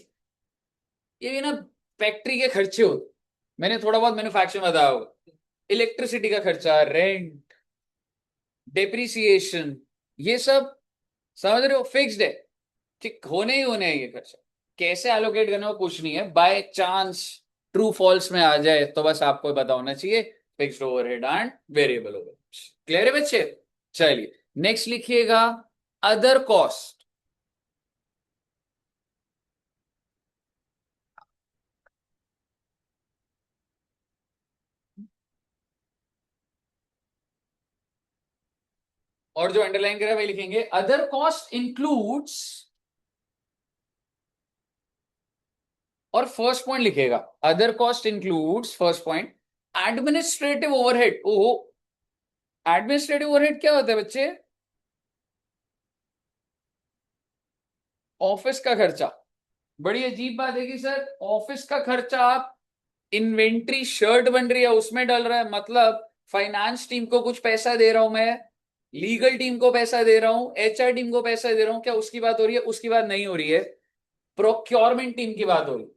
Speaker 1: ये ना फैक्ट्री के खर्चे होते, मैंने थोड़ा बहुत मैन्युफैक्चरिंग बताया होगा। इलेक्ट्रिसिटी का खर्चा, रेंट, डेप्रिसिएशन, ये सब समझ रहे हो, फिक्स्ड है। ठीक, होने ही होने हैं ये खर्चा। कैसे एलोकेट करने को कुछ नहीं है, बाय चांस ट्रू फॉल्स में आ जाए तो बस आपको पता होना चाहिए, fixed overhead and variable overhead. Clear है बच्चे? चलिए नेक्स्ट लिखिएगा, अदर कॉस्ट, और जो अंडरलाइन करा वही लिखेंगे, अदर कॉस्ट इंक्लूड्स, और फर्स्ट पॉइंट लिखेगा, other cost includes, first point, administrative overhead. ओहो, एडमिनिस्ट्रेटिव ओवरहेड क्या होता है बच्चे? ऑफिस का खर्चा। बड़ी अजीब बात है कि सर ऑफिस का खर्चा आप, इन्वेंट्री शर्ट बन रही है उसमें डल रहा है, मतलब फाइनेंस टीम को कुछ पैसा दे रहा हूं मैं, लीगल टीम को पैसा दे रहा हूं, एचआर टीम को पैसा दे रहा हूं, क्या उसकी बात हो रही है? उसकी बात नहीं हो रही है, प्रोक्योरमेंट टीम की बात हो रही है।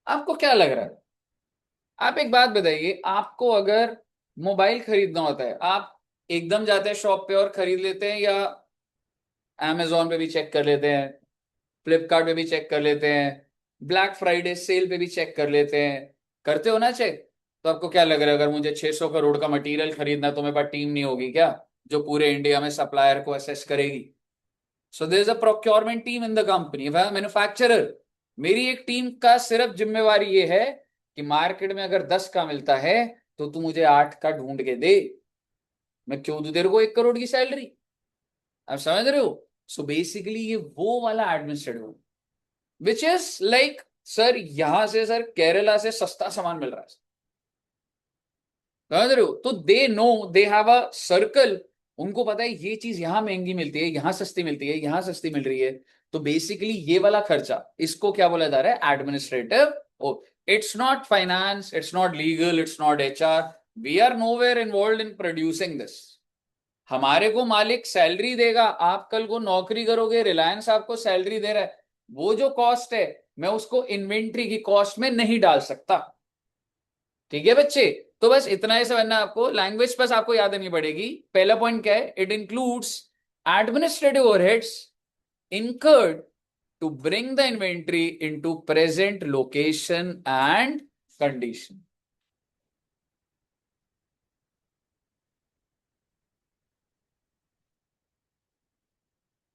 Speaker 1: आपको क्या लग रहा है? आप एक बात बताइए, आपको अगर मोबाइल खरीदना होता है, आप एकदम जाते हैं शॉप पे और खरीद लेते हैं, या अमेजोन पे भी चेक कर लेते हैं, फ्लिपकार्ट पे भी चेक कर लेते हैं, ब्लैक फ्राइडे सेल पे भी चेक कर लेते हैं, करते हो ना चेक? तो आपको क्या लग रहा है, अगर मुझे 600 करोड़ का मटेरियल खरीदना तो मेरे पास टीम नहीं होगी क्या, जो पूरे इंडिया में सप्लायर को असेस करेगी? So there is a procurement team in the company, manufacturer. मेरी एक टीम का सिर्फ जिम्मेवारी ये है कि मार्केट में अगर 10 का मिलता है तो तू मुझे 8 का ढूंढ के दे, मैं क्यों दूं तेरे को 1 करोड़ की सैलरी? आप समझ रहे हो? सो बेसिकली ये वो वाला administrative, which is like, sir यहां से सर केरला से सस्ता सामान मिल रहा है, समझ रहे हो? तो they know, they have a circle, उनको पता है ये चीज यहां महंगी मिलती है, यहां सस्ती मिलती है, यहां सस्ती मिल रही है। तो बेसिकली ये वाला खर्चा, इसको क्या बोला जा रहा है? Administrative. Oh, it's not finance, it's not legal, it's not HR, we are nowhere involve in producing this. हमारे को मालिक सैलरी देगा, आप कल को नौकरी करोगे, रिलायंस आपको सैलरी दे रहा है, वो जो कॉस्ट है मैं उसको इन्वेंट्री की कॉस्ट में नहीं डाल सकता। ठीक है बच्चे? तो बस इतना ही समझना आपको, लैंग्वेज बस आपको याद नहीं पड़ेगी। पहला पॉइंट क्या है? It includes administrative overheads incurred to bring the inventory into present location and condition।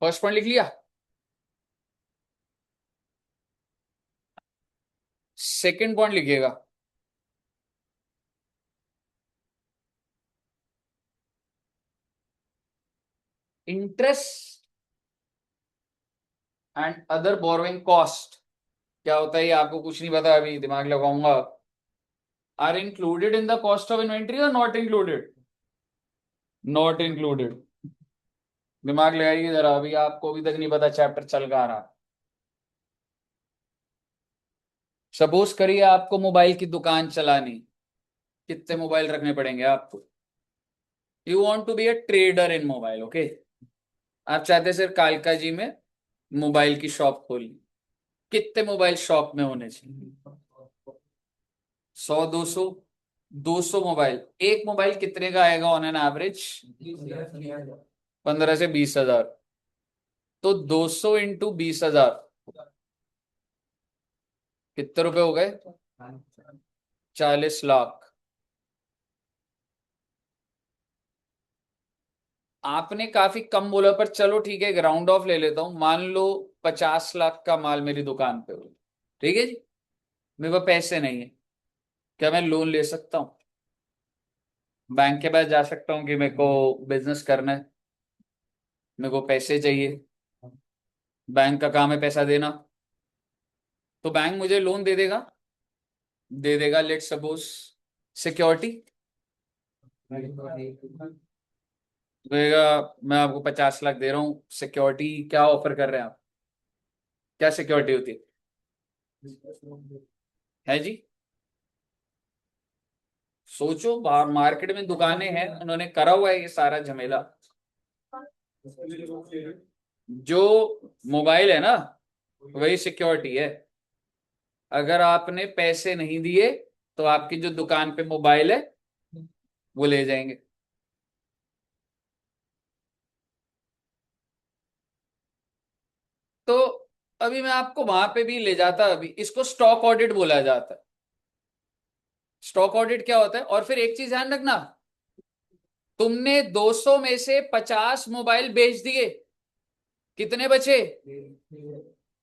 Speaker 1: First point लिख लिया? सेकंड पॉइंट लिखिएगा, interest and other borrowing cost. क्या होता है ये आपको कुछ नहीं पता, अभी दिमाग लगाऊंगा। Are included in the cost of inventory और नॉट इंक्लूडेड? Not included. दिमाग लगाइए जरा, अभी आपको अभी तक नहीं पता, चैप्टर चल का रहा। सपोज करिए आपको मोबाइल की दुकान चलानी, कितने मोबाइल रखने पड़ेंगे आपको? You want to be a trader in mobile, okay? आप चाहते सिर्फ कालका जी में मोबाइल की शॉप खोलनी, कितने मोबाइल शॉप में होने चाहिए? 100, 200? 200 मोबाइल। एक मोबाइल कितने का आएगा ऑन एन एवरेज? 15 से 20 हजार। तो 200 इंटू 20 हजार, कितने रुपए हो गए? 40 लाख। आपने काफी कम बोला, पर चलो ठीक है, ग्राउंड ऑफ ले लेता हूं, मान लो 50 लाख का माल मेरी दुकान पे हो, ठीक है जी? मेरे पास पैसे नहीं है, क्या मैं लोन ले सकता हूँ? बैंक के पास जा सकता हूँ कि मेरे को बिजनेस करना है, मेरे को पैसे चाहिए, बैंक का काम है पैसा देना, तो बैंक मुझे लोन दे देगा, दे देगा, लेट सपोज सिक्योरिटी देगा। मैं आपको 50 लाख दे रहा हूँ सिक्योरिटी, क्या ऑफर कर रहे हैं आप? क्या सिक्योरिटी होती है जी? सोचो, बाहर मार्केट में दुकानें हैं, उन्होंने करा हुआ है ये सारा झमेला। जो मोबाइल है ना, वही सिक्योरिटी है। अगर आपने पैसे नहीं दिए तो आपकी जो दुकान पे मोबाइल है वो ले जाएंगे। तो अभी मैं आपको वहां पे भी ले जाता, अभी इसको स्टॉक ऑडिट बोला जाता है। स्टॉक ऑडिट क्या होता है? और फिर एक चीज ध्यान रखना, तुमने 200 में से 50 मोबाइल बेच दिए, कितने बचे?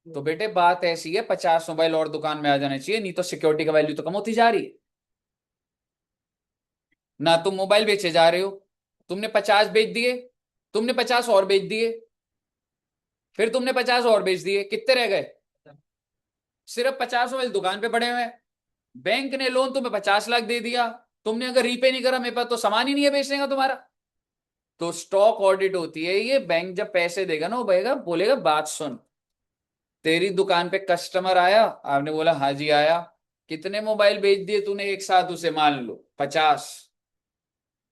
Speaker 1: तो बेटे बात ऐसी है, 50 मोबाइल और दुकान में आ जाने चाहिए, नहीं तो सिक्योरिटी का वैल्यू तो कम होती जा रही है ना। तुम मोबाइल बेचे जा रहे हो, तुमने 50 बेच दिए, तुमने 50 और बेच दिए, फिर तुमने 50 और बेच दिए, कितने रह गए? सिर्फ 50 मोबाइल दुकान पे पड़े हुए हैं। बैंक ने लोन तुम्हें 50 लाख दे दिया, तुमने अगर रीपे नहीं करा, मेरे पास तो सामान ही नहीं है बेचने का तुम्हारा। तो स्टॉक ऑडिट होती है ये, बैंक जब पैसे देगा ना, वो बोलेगा बोलेगा बात सुन, तेरी दुकान पे कस्टमर आया, आपने बोला हाँ जी आया, कितने मोबाइल बेच दिए तूने एक साथ उसे, मान लो 50,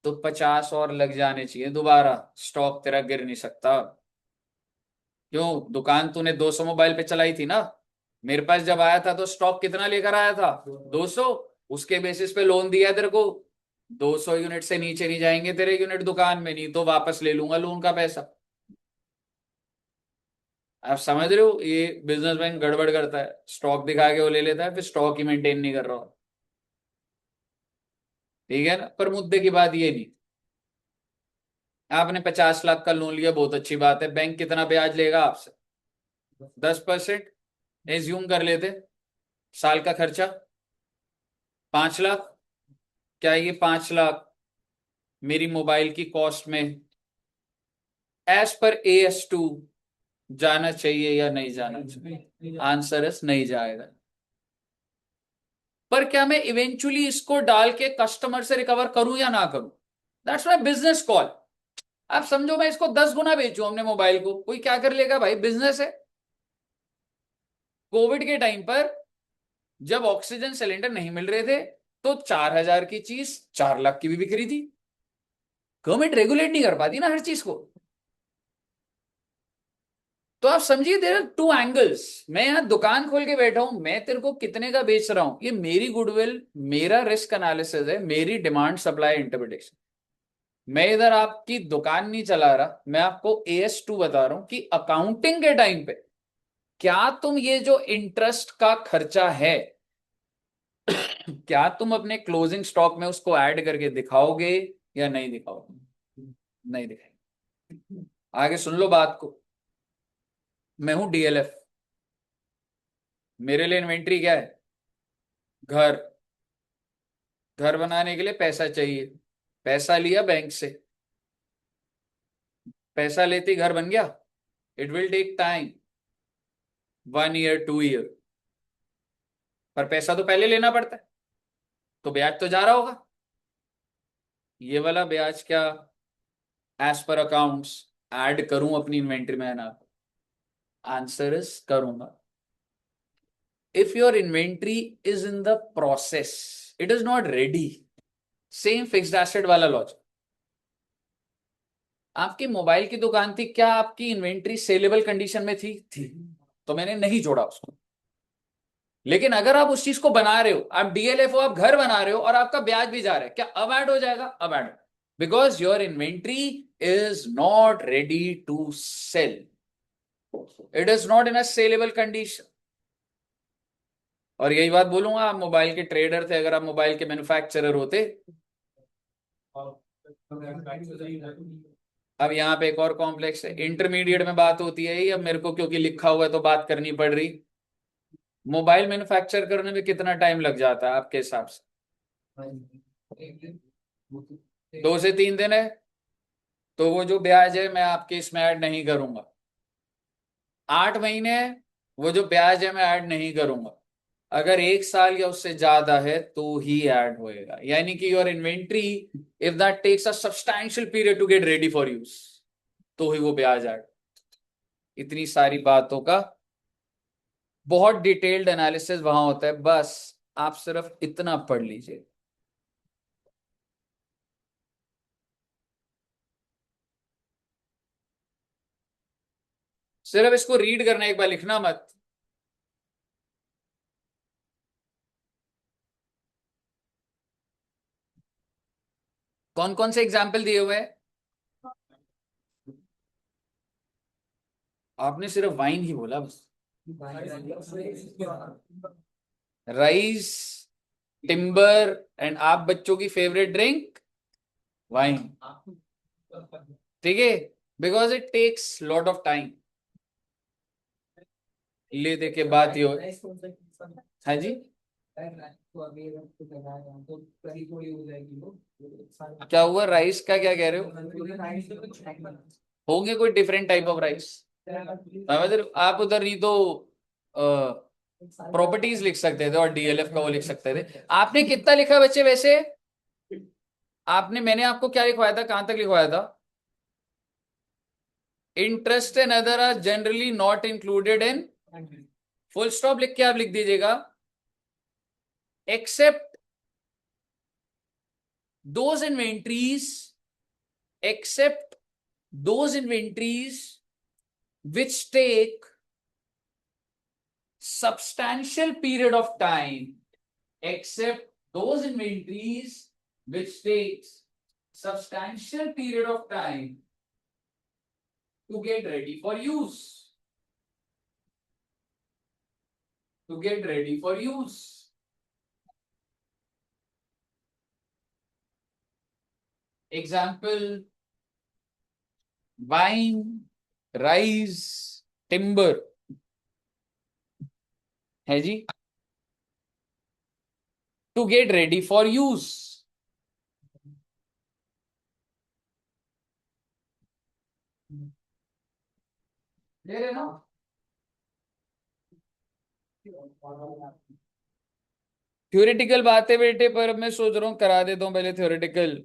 Speaker 1: तो 50 और लग जाने चाहिए दोबारा, स्टॉक तेरा गिर नहीं सकता। क्यों? दुकान तूने 200 मोबाइल पे चलाई थी ना, मेरे पास जब आया था तो स्टॉक कितना लेकर आया था? 200। उसके बेसिस पे लोन दिया तेरे को, 200 यूनिट से नीचे नहीं जाएंगे तेरे यूनिट दुकान में, नहीं तो वापस ले लूंगा लोन का पैसा। आप समझ रहे हो, ये बिजनेसमैन गड़बड़ करता है, स्टॉक दिखा के वो ले लेता है, फिर स्टॉक ही मेंटेन नहीं कर रहा हो। ठीक है ना, पर मुद्दे की बात ये नहीं। आपने 50 लाख का लोन लिया, बहुत अच्छी बात है, बैंक कितना ब्याज लेगा आपसे? 10%। एज्यूम कर लेते, साल का खर्चा 5 लाख। क्या ये 5 लाख मेरी मोबाइल की कॉस्ट में एज पर AS2 जाना चाहिए या नहीं जाना चाहिए? आंसर इज नहीं जाएगा। पर क्या मैं इवेंचुअली इसको डाल के कस्टमर से रिकवर करूं या ना करूं? That's my business call. आप समझो मैं इसको 10 गुना बेचूं हमने मोबाइल को, कोई क्या कर लेगा भाई, बिजनेस है। कोविड के टाइम पर जब ऑक्सीजन सिलेंडर नहीं मिल रहे थे, तो 4,000 की चीज 4 लाख की भी बिक रही थी। गवर्नमेंट रेगुलेट नहीं कर पाती ना हर चीज को। तो आप समझिए, देयर आर टू एंगल्स। मैं यहां दुकान खोल के बैठा हूं, मैं तेरे को कितने का बेच रहा हूं, ये मेरी गुडविल, मेरा रिस्क एनालिसिस है, मेरी डिमांड सप्लाई इंटरप्रिटेशन। मैं इधर आपकी दुकान नहीं चला रहा, मैं आपको AS2 बता रहा हूं कि अकाउंटिंग के टाइम पे क्या तुम ये जो इंटरेस्ट का खर्चा है, क्या तुम अपने क्लोजिंग स्टॉक में उसको ऐड करके दिखाओगे या नहीं दिखाओगे? नहीं दिखाएंगे। आगे सुन लो बात को। मैं हूं DLF, मेरे लिए इन्वेंट्री क्या है? घर। घर बनाने के लिए पैसा चाहिए, पैसा लिया बैंक से, पैसा लेते ही घर बन गया? It will take time, 1 year 2 year, पर पैसा तो पहले लेना पड़ता है, तो ब्याज तो जा रहा होगा। ये वाला ब्याज क्या एज पर अकाउंट्स ऐड करूं अपनी इन्वेंट्री में ना? आंसर इज करूंगा। If your inventory is in the process, it is not ready. Same fixed asset वाला लॉजिक। आपकी मोबाइल की दुकान थी, क्या आपकी इन्वेंट्री सेलेबल कंडीशन में थी? तो मैंने नहीं जोड़ा उसको। लेकिन अगर आप उस चीज को बना रहे हो, आप DLF हो, आप घर बना रहे हो और आपका ब्याज भी जा रहा है, क्या अब ऐड हो जाएगा? अब add, because your inventory is not ready to sell, it is not in a saleable condition. और यही बात बोलूंगा, आप मोबाइल के ट्रेडर थे, अगर आप मोबाइल के मैन्युफैक्चरर होते। अब यहाँ पे एक और कॉम्प्लेक्स है, इंटरमीडिएट में बात होती है ये, अब मेरे को क्योंकि लिखा हुआ है तो बात करनी पड़ रही। मोबाइल मैन्युफैक्चर करने में कितना टाइम लग जाता है आपके हिसाब से? 2 से 3 दिन है। तो वो जो ब्याज है मैं आपके इसमें ऐड नहीं करूंगा। 8 महीने है, वो जो ब्याज है मैं ऐड नहीं करूंगा। अगर 1 साल या उससे ज्यादा है तो ही ऐड होएगा, यानी कि your inventory if that takes a substantial period to get ready for use, तो ही वो ब्याज ऐड। इतनी सारी बातों का बहुत डिटेल्ड एनालिसिस वहां होता है, बस आप सिर्फ इतना पढ़ लीजिए। सिर्फ इसको रीड करना, एक बार लिखना मत। कौन कौन से एग्जाम्पल दिए हुए हैं? आपने सिर्फ वाइन ही बोला बस। राइस, टिम्बर, एंड आप बच्चों की फेवरेट ड्रिंक वाइन, ठीक है, because it takes lot of time. ले दे के बात ये हाँ जी, क्या हुआ राइस का, क्या कह रहे हो? होंगे कोई डिफरेंट टाइप ऑफ राइस। आप उधर नहीं तो प्रॉपर्टीज लिख सकते थे और डीएलएफ का वो लिख सकते थे। आपने कितना लिखा बच्चे वैसे? आपने, मैंने आपको क्या लिखवाया था, कहां तक लिखवाया था? Interest and other are generally not included in, full stop लिख के आप लिख दीजिएगा, except those inventories, except those inventories which take substantial period of time, except those inventories which takes substantial period of time to get ready for use, to get ready for use। Example, wine, rice, timber है जी, to get ready for use। ले रहे ना? Theoretical बात है बेटे, पर मैं सोच रहा हूँ करा देता हूँ पहले थ्योरेटिकल।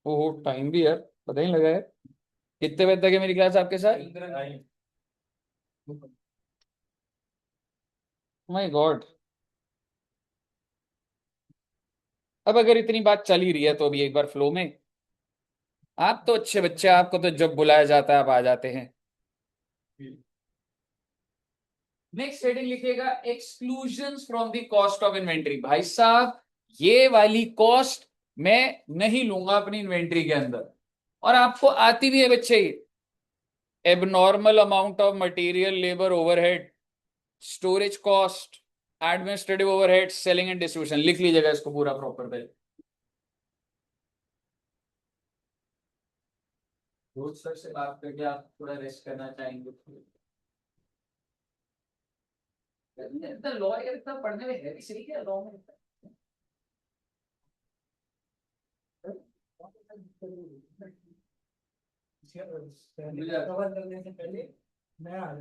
Speaker 1: ओहो टाइम भी यार पता ही लगा है। कितने बजे तक है मेरी क्लास आपके साथ? My God. अब अगर इतनी बात चल ही रही है तो अभी एक बार फ्लो में, आप तो अच्छे बच्चे, आपको तो जब बुलाया जाता है आप आ जाते हैं। नेक्स्ट हेडिंग लिखिएगा, exclusions from the cost of inventory. भाई साहब ये वाली कॉस्ट मैं नहीं लूंगा अपनी इन्वेंट्री के अंदर, और आपको आती भी है बच्चे। Abnormal amount of material, labour, overhead, storage cost, administrative overhead, selling and distribution, लिख लीजिएगा इसको पूरा प्रॉपर पे। रोज सर से बात करके आप थोड़ा रेस्ट करना चाहेंगे? इतना लॉ इतना पढ़ने में है भी सही क्या लॉ में? कवर करने से पहले मैं आ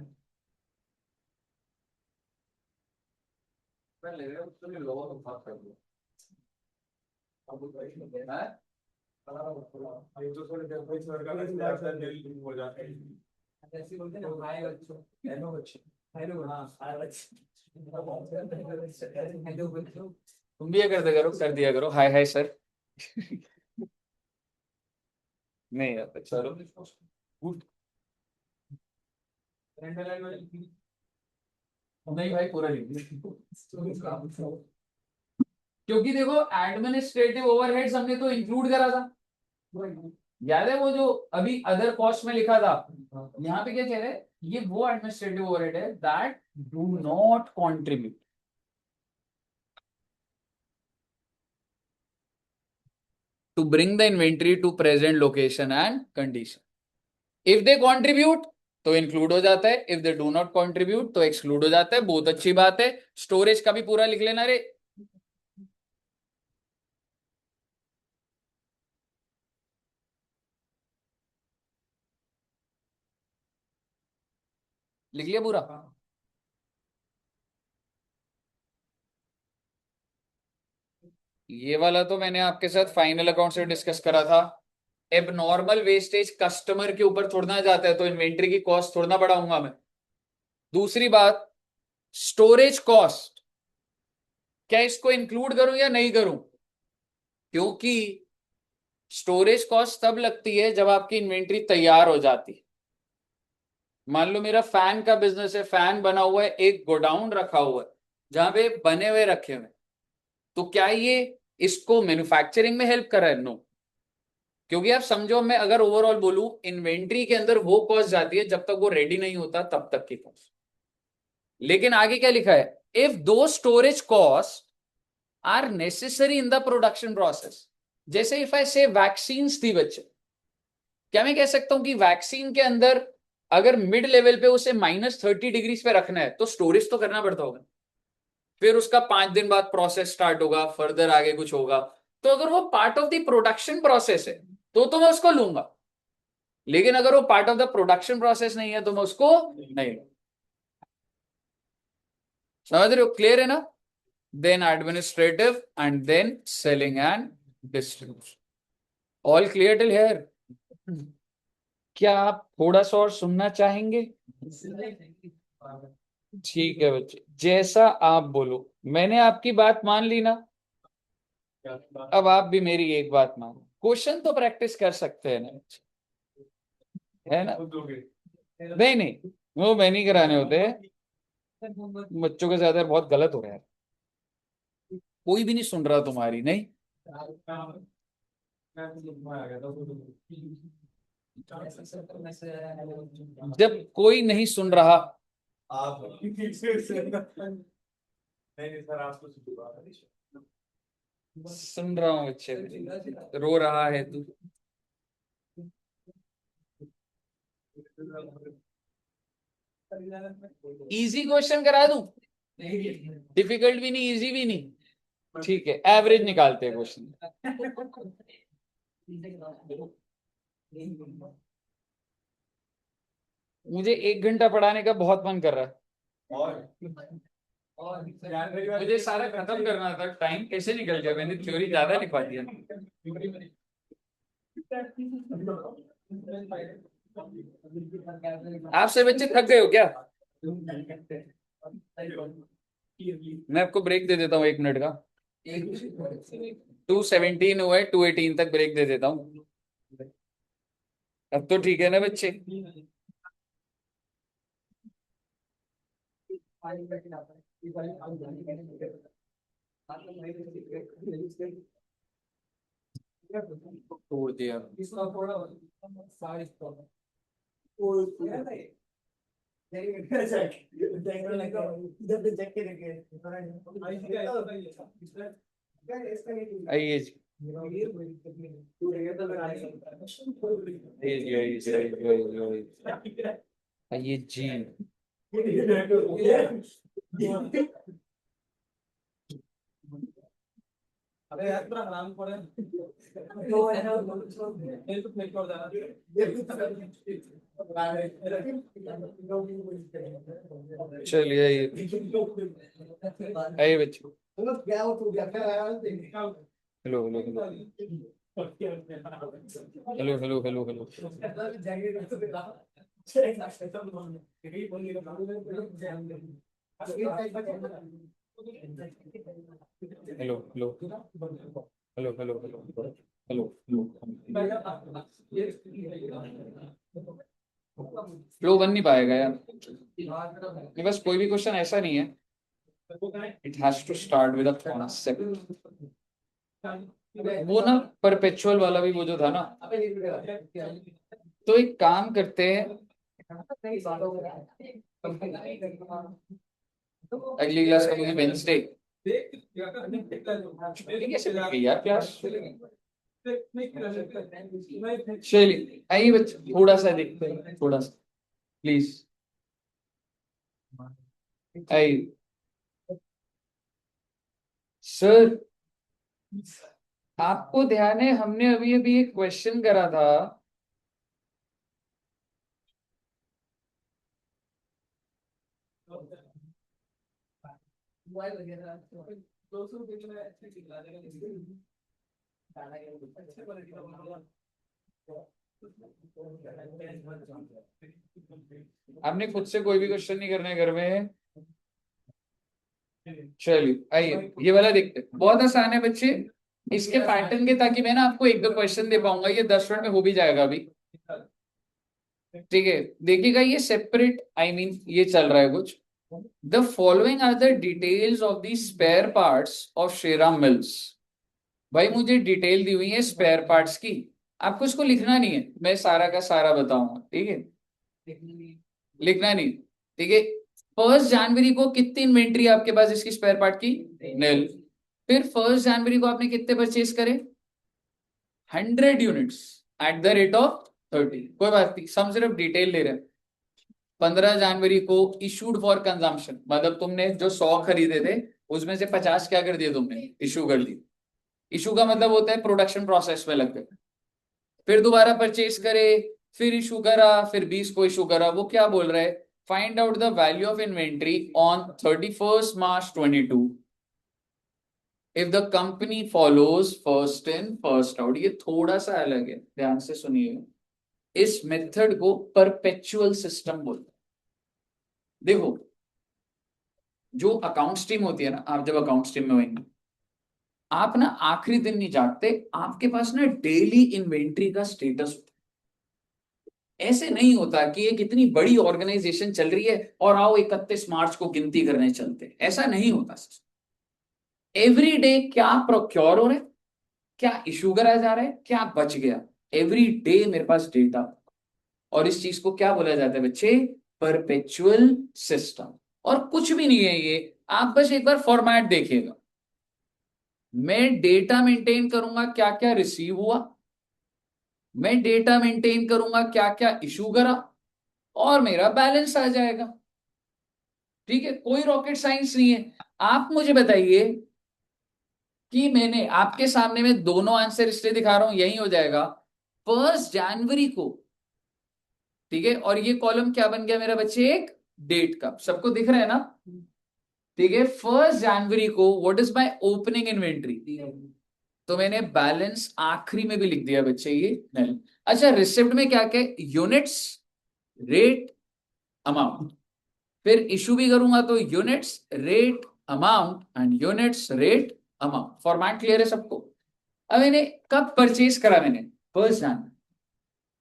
Speaker 1: मैं ले रहा हूँ उसके लिए लॉ को बात कर दो। अब वो तो इसमें है ये तो थोड़े देर कोई सर का दिल हो जाता है। ऐसे बोलते हैं ना, हाय बच्चों, हेलो बच्चों, हेलो, हाँ हाय बच्चों, हेलो बच्चों। तुम भी ये करते करो, कर दिया करो हाय हाय सर। नहीं यार चलो गुड। नहीं भाई पूरा लिख दिया। क्योंकि देखो एडमिनिस्ट्रेटिव ओवरहेड्स हमने तो इंक्लूड करा था, याद है वो जो अभी अदर कॉस्ट में लिखा था। यहाँ पे क्या कह रहे हैं, ये वो एडमिनिस्ट्रेटिव ओवरहेड है that do not contribute to bring the inventory to present location and condition. If they contribute तो इंक्लूड हो जाता है, if they do not contribute तो एक्सक्लूड हो जाता है। बहुत अच्छी बात है। स्टोरेज का भी पूरा लिख लेना रे। लिख लिया पूरा? ये वाला तो मैंने आपके साथ फाइनल अकाउंट से डिस्कस करा था। एबनॉर्मल वेस्टेज कस्टमर के ऊपर थोड़ा ना जाता है, तो इन्वेंट्री की कॉस्ट थोड़ा ना बढ़ाऊंगा मैं। दूसरी बात, स्टोरेज कॉस्ट क्या इसको इंक्लूड करूं या नहीं करूं? क्योंकि स्टोरेज कॉस्ट तब लगती है जब आपकी इन्वेंट्री तैयार हो जाती है। मान लो मेरा फैन का बिजनेस है, फैन बना हुआ है, एक गोडाउन रखा हुआ है जहां पे बने हुए रखे हुए, तो क्या ये इसको मैन्युफैक्चरिंग में हेल्प कर रहा है? नो। क्योंकि आप समझो, मैं अगर ओवरऑल बोलूं, इन्वेंट्री के अंदर वो कॉस्ट जाती है जब तक वो रेडी नहीं होता तब तक की कॉस्ट। लेकिन आगे क्या लिखा है, if those storage cost are necessary in the production process, जैसे इफ आई से वैक्सीन थी बच्चे, क्या मैं कह सकता हूं कि वैक्सीन के अंदर अगर मिड लेवल पे उसे -30 डिग्री पे रखना है तो स्टोरेज तो करना पड़ता होगा, फिर उसका 5 दिन बाद प्रोसेस स्टार्ट होगा, फर्दर आगे कुछ होगा। तो अगर वो part of the production process है तो मैं उसको लूंगा, लेकिन अगर वो part of the production process नहीं है तो मैं उसको नहीं लूंगा। समझ रहे हो? क्लियर है ना? Then administrative and then selling and distribution. All clear till here? क्या आप थोड़ा सा और सुनना चाहेंगे? ठीक है बच्चे, जैसा आप बोलो। मैंने आपकी बात मान ली ना, अब आप भी मेरी एक बात मानो। क्वेश्चन तो प्रैक्टिस कर सकते हैं ना बच्चे, है ना? नहीं नहीं, वो मैं नहीं कराने होते हैं बच्चों के साथ, यार बहुत गलत हो रहा है। कोई भी नहीं सुन रहा तुम्हारी, नहीं। जब कोई नहीं सुन रहा,
Speaker 2: आप नहीं सर, आपको
Speaker 1: सुन रहा हूँ बच्चे, रो रहा है तू। इजी क्वेश्चन करा दूं? डिफिकल्ट भी नहीं, इजी भी नहीं। ठीक है, एवरेज निकालते हैं क्वेश्चन। मुझे 1 घंटा पढ़ाने का बहुत मन कर रहा है, मुझे सारा खत्म करना था। टाइम कैसे निकल गया, मैंने थ्योरी ज्यादा लिखवा दिया। आपसे बच्चे थक गए हो क्या? मैं आपको ब्रेक दे देता हूँ 1 मिनट का। 2:17 हुआ है, 2:18 तक ब्रेक दे देता हूँ। अब तो ठीक है ना बच्चे? तोड़ दिया। आइए जी, आइए जी, आइए जी।
Speaker 2: अरे यार पूरा हराम पड़े।
Speaker 1: चलिए आइए, आइए बच्चे। Hello hello hello, hello hello hello hello. Hello hello hello hello hello hello flow बन नहीं पाएगा यार। मेरे पास कोई भी क्वेश्चन ऐसा नहीं है, it has to start with a concept. वो ना परपेचुअल वाला भी वो जो था ना, तो एक काम करते हैं, अगली क्लास का मुझे वेंसडे। कैसे मिल गई यार क्लास? चलिए आइए बच्चे, थोड़ा सा देखते हैं, थोड़ा सा प्लीज आइए। सर, आपको ध्यान है हमने अभी अभी एक क्वेश्चन करा था, आपने खुद से कोई भी क्वेश्चन नहीं करना है घर में। चलिए आइए, ये वाला देखते हैं, बहुत आसान है बच्चे। इसके पैटर्न के, ताकि मैं ना आपको 1-2 क्वेश्चन दे पाऊंगा, ये 10 मिनट में हो भी जाएगा अभी। ठीक है, देखिएगा, ये सेपरेट, आई मीन ये चल रहा है कुछ। The following are the details of the spare parts of Shriram Mills. भाई मुझे डिटेल दी हुई है स्पेयर पार्ट्स की, आपको इसको लिखना नहीं है, मैं सारा का सारा बताऊंगा, ठीक है? लिखना नहीं, ठीक है? 1 जनवरी को कितनी इन्वेंट्री आपके पास इसकी स्पेयर पार्ट की? 0। फिर 1 जनवरी को आपने कितने परचेज करे? 100 units at the rate of 30। कोई बात नहीं, हम सिर्फ डिटेल ले रहे हैं। 15 जनवरी को इशूड फॉर कंजम्पशन, मतलब तुमने जो 100 खरीदे थे उसमें से 50 क्या कर दिए तुमने, इशू कर दिए। इशू का मतलब होता है प्रोडक्शन प्रोसेस में लग गए। फिर दोबारा परचेज करे, फिर इशू करा, फिर 20 को इशू करा। वो क्या बोल रहा है, find out the value of inventory on 31 March 2022 if the company follows first in first out. ये थोड़ा सा अलग है, ध्यान से सुनिए। इस मेथड को परपेचुअल सिस्टम बोलते हैं। देखो, जो अकाउंट स्ट्रीम होती है ना, आप जब अकाउंट स्ट्रीम में होंगे, आप ना आखिरी दिन नहीं जागते, आपके पास ना डेली इन्वेंट्री का स्टेटस होता है। ऐसे नहीं होता कि एक इतनी बड़ी ऑर्गेनाइजेशन चल रही है और आओ 31 मार्च को गिनती करने चलते, ऐसा नहीं होता। एवरी डे क्या प्रोक्योर हो रहा है, क्या इशू करा जा रहा है, क्या बच गया, एवरी डे मेरे पास डेटा। और इस चीज को क्या बोला जाता है बच्चे, परपेचुअल सिस्टम। और कुछ भी नहीं है ये, आप बस एक बार फॉर्मेट देखिएगा। मैं डेटा मेंटेन करूंगा क्या क्या रिसीव हुआ, मैं डेटा मेंटेन करूंगा क्या क्या इशू करा, और मेरा बैलेंस आ जाएगा। ठीक है, कोई रॉकेट साइंस नहीं है। आप मुझे बताइए कि मैंने आपके सामने में दोनों आंसर इसलिए दिखा रहा हूं, यही हो जाएगा 1 जनवरी को। ठीक है, और ये कॉलम क्या बन गया मेरा बच्चे, एक डेट का। सबको दिख रहा है ना? ठीक है, 1 जनवरी को what is my opening inventory, तो मैंने बैलेंस आखिरी में भी लिख दिया बच्चे, ये नहीं। अच्छा, रिसिप्ट में क्या क्या, यूनिट्स, रेट, अमाउंट। फिर इशू भी करूंगा तो units, rate, amount and units, rate, amount. Format clear है सबको? अब मैंने कब परचेज करा, मैंने 1 जनवरी।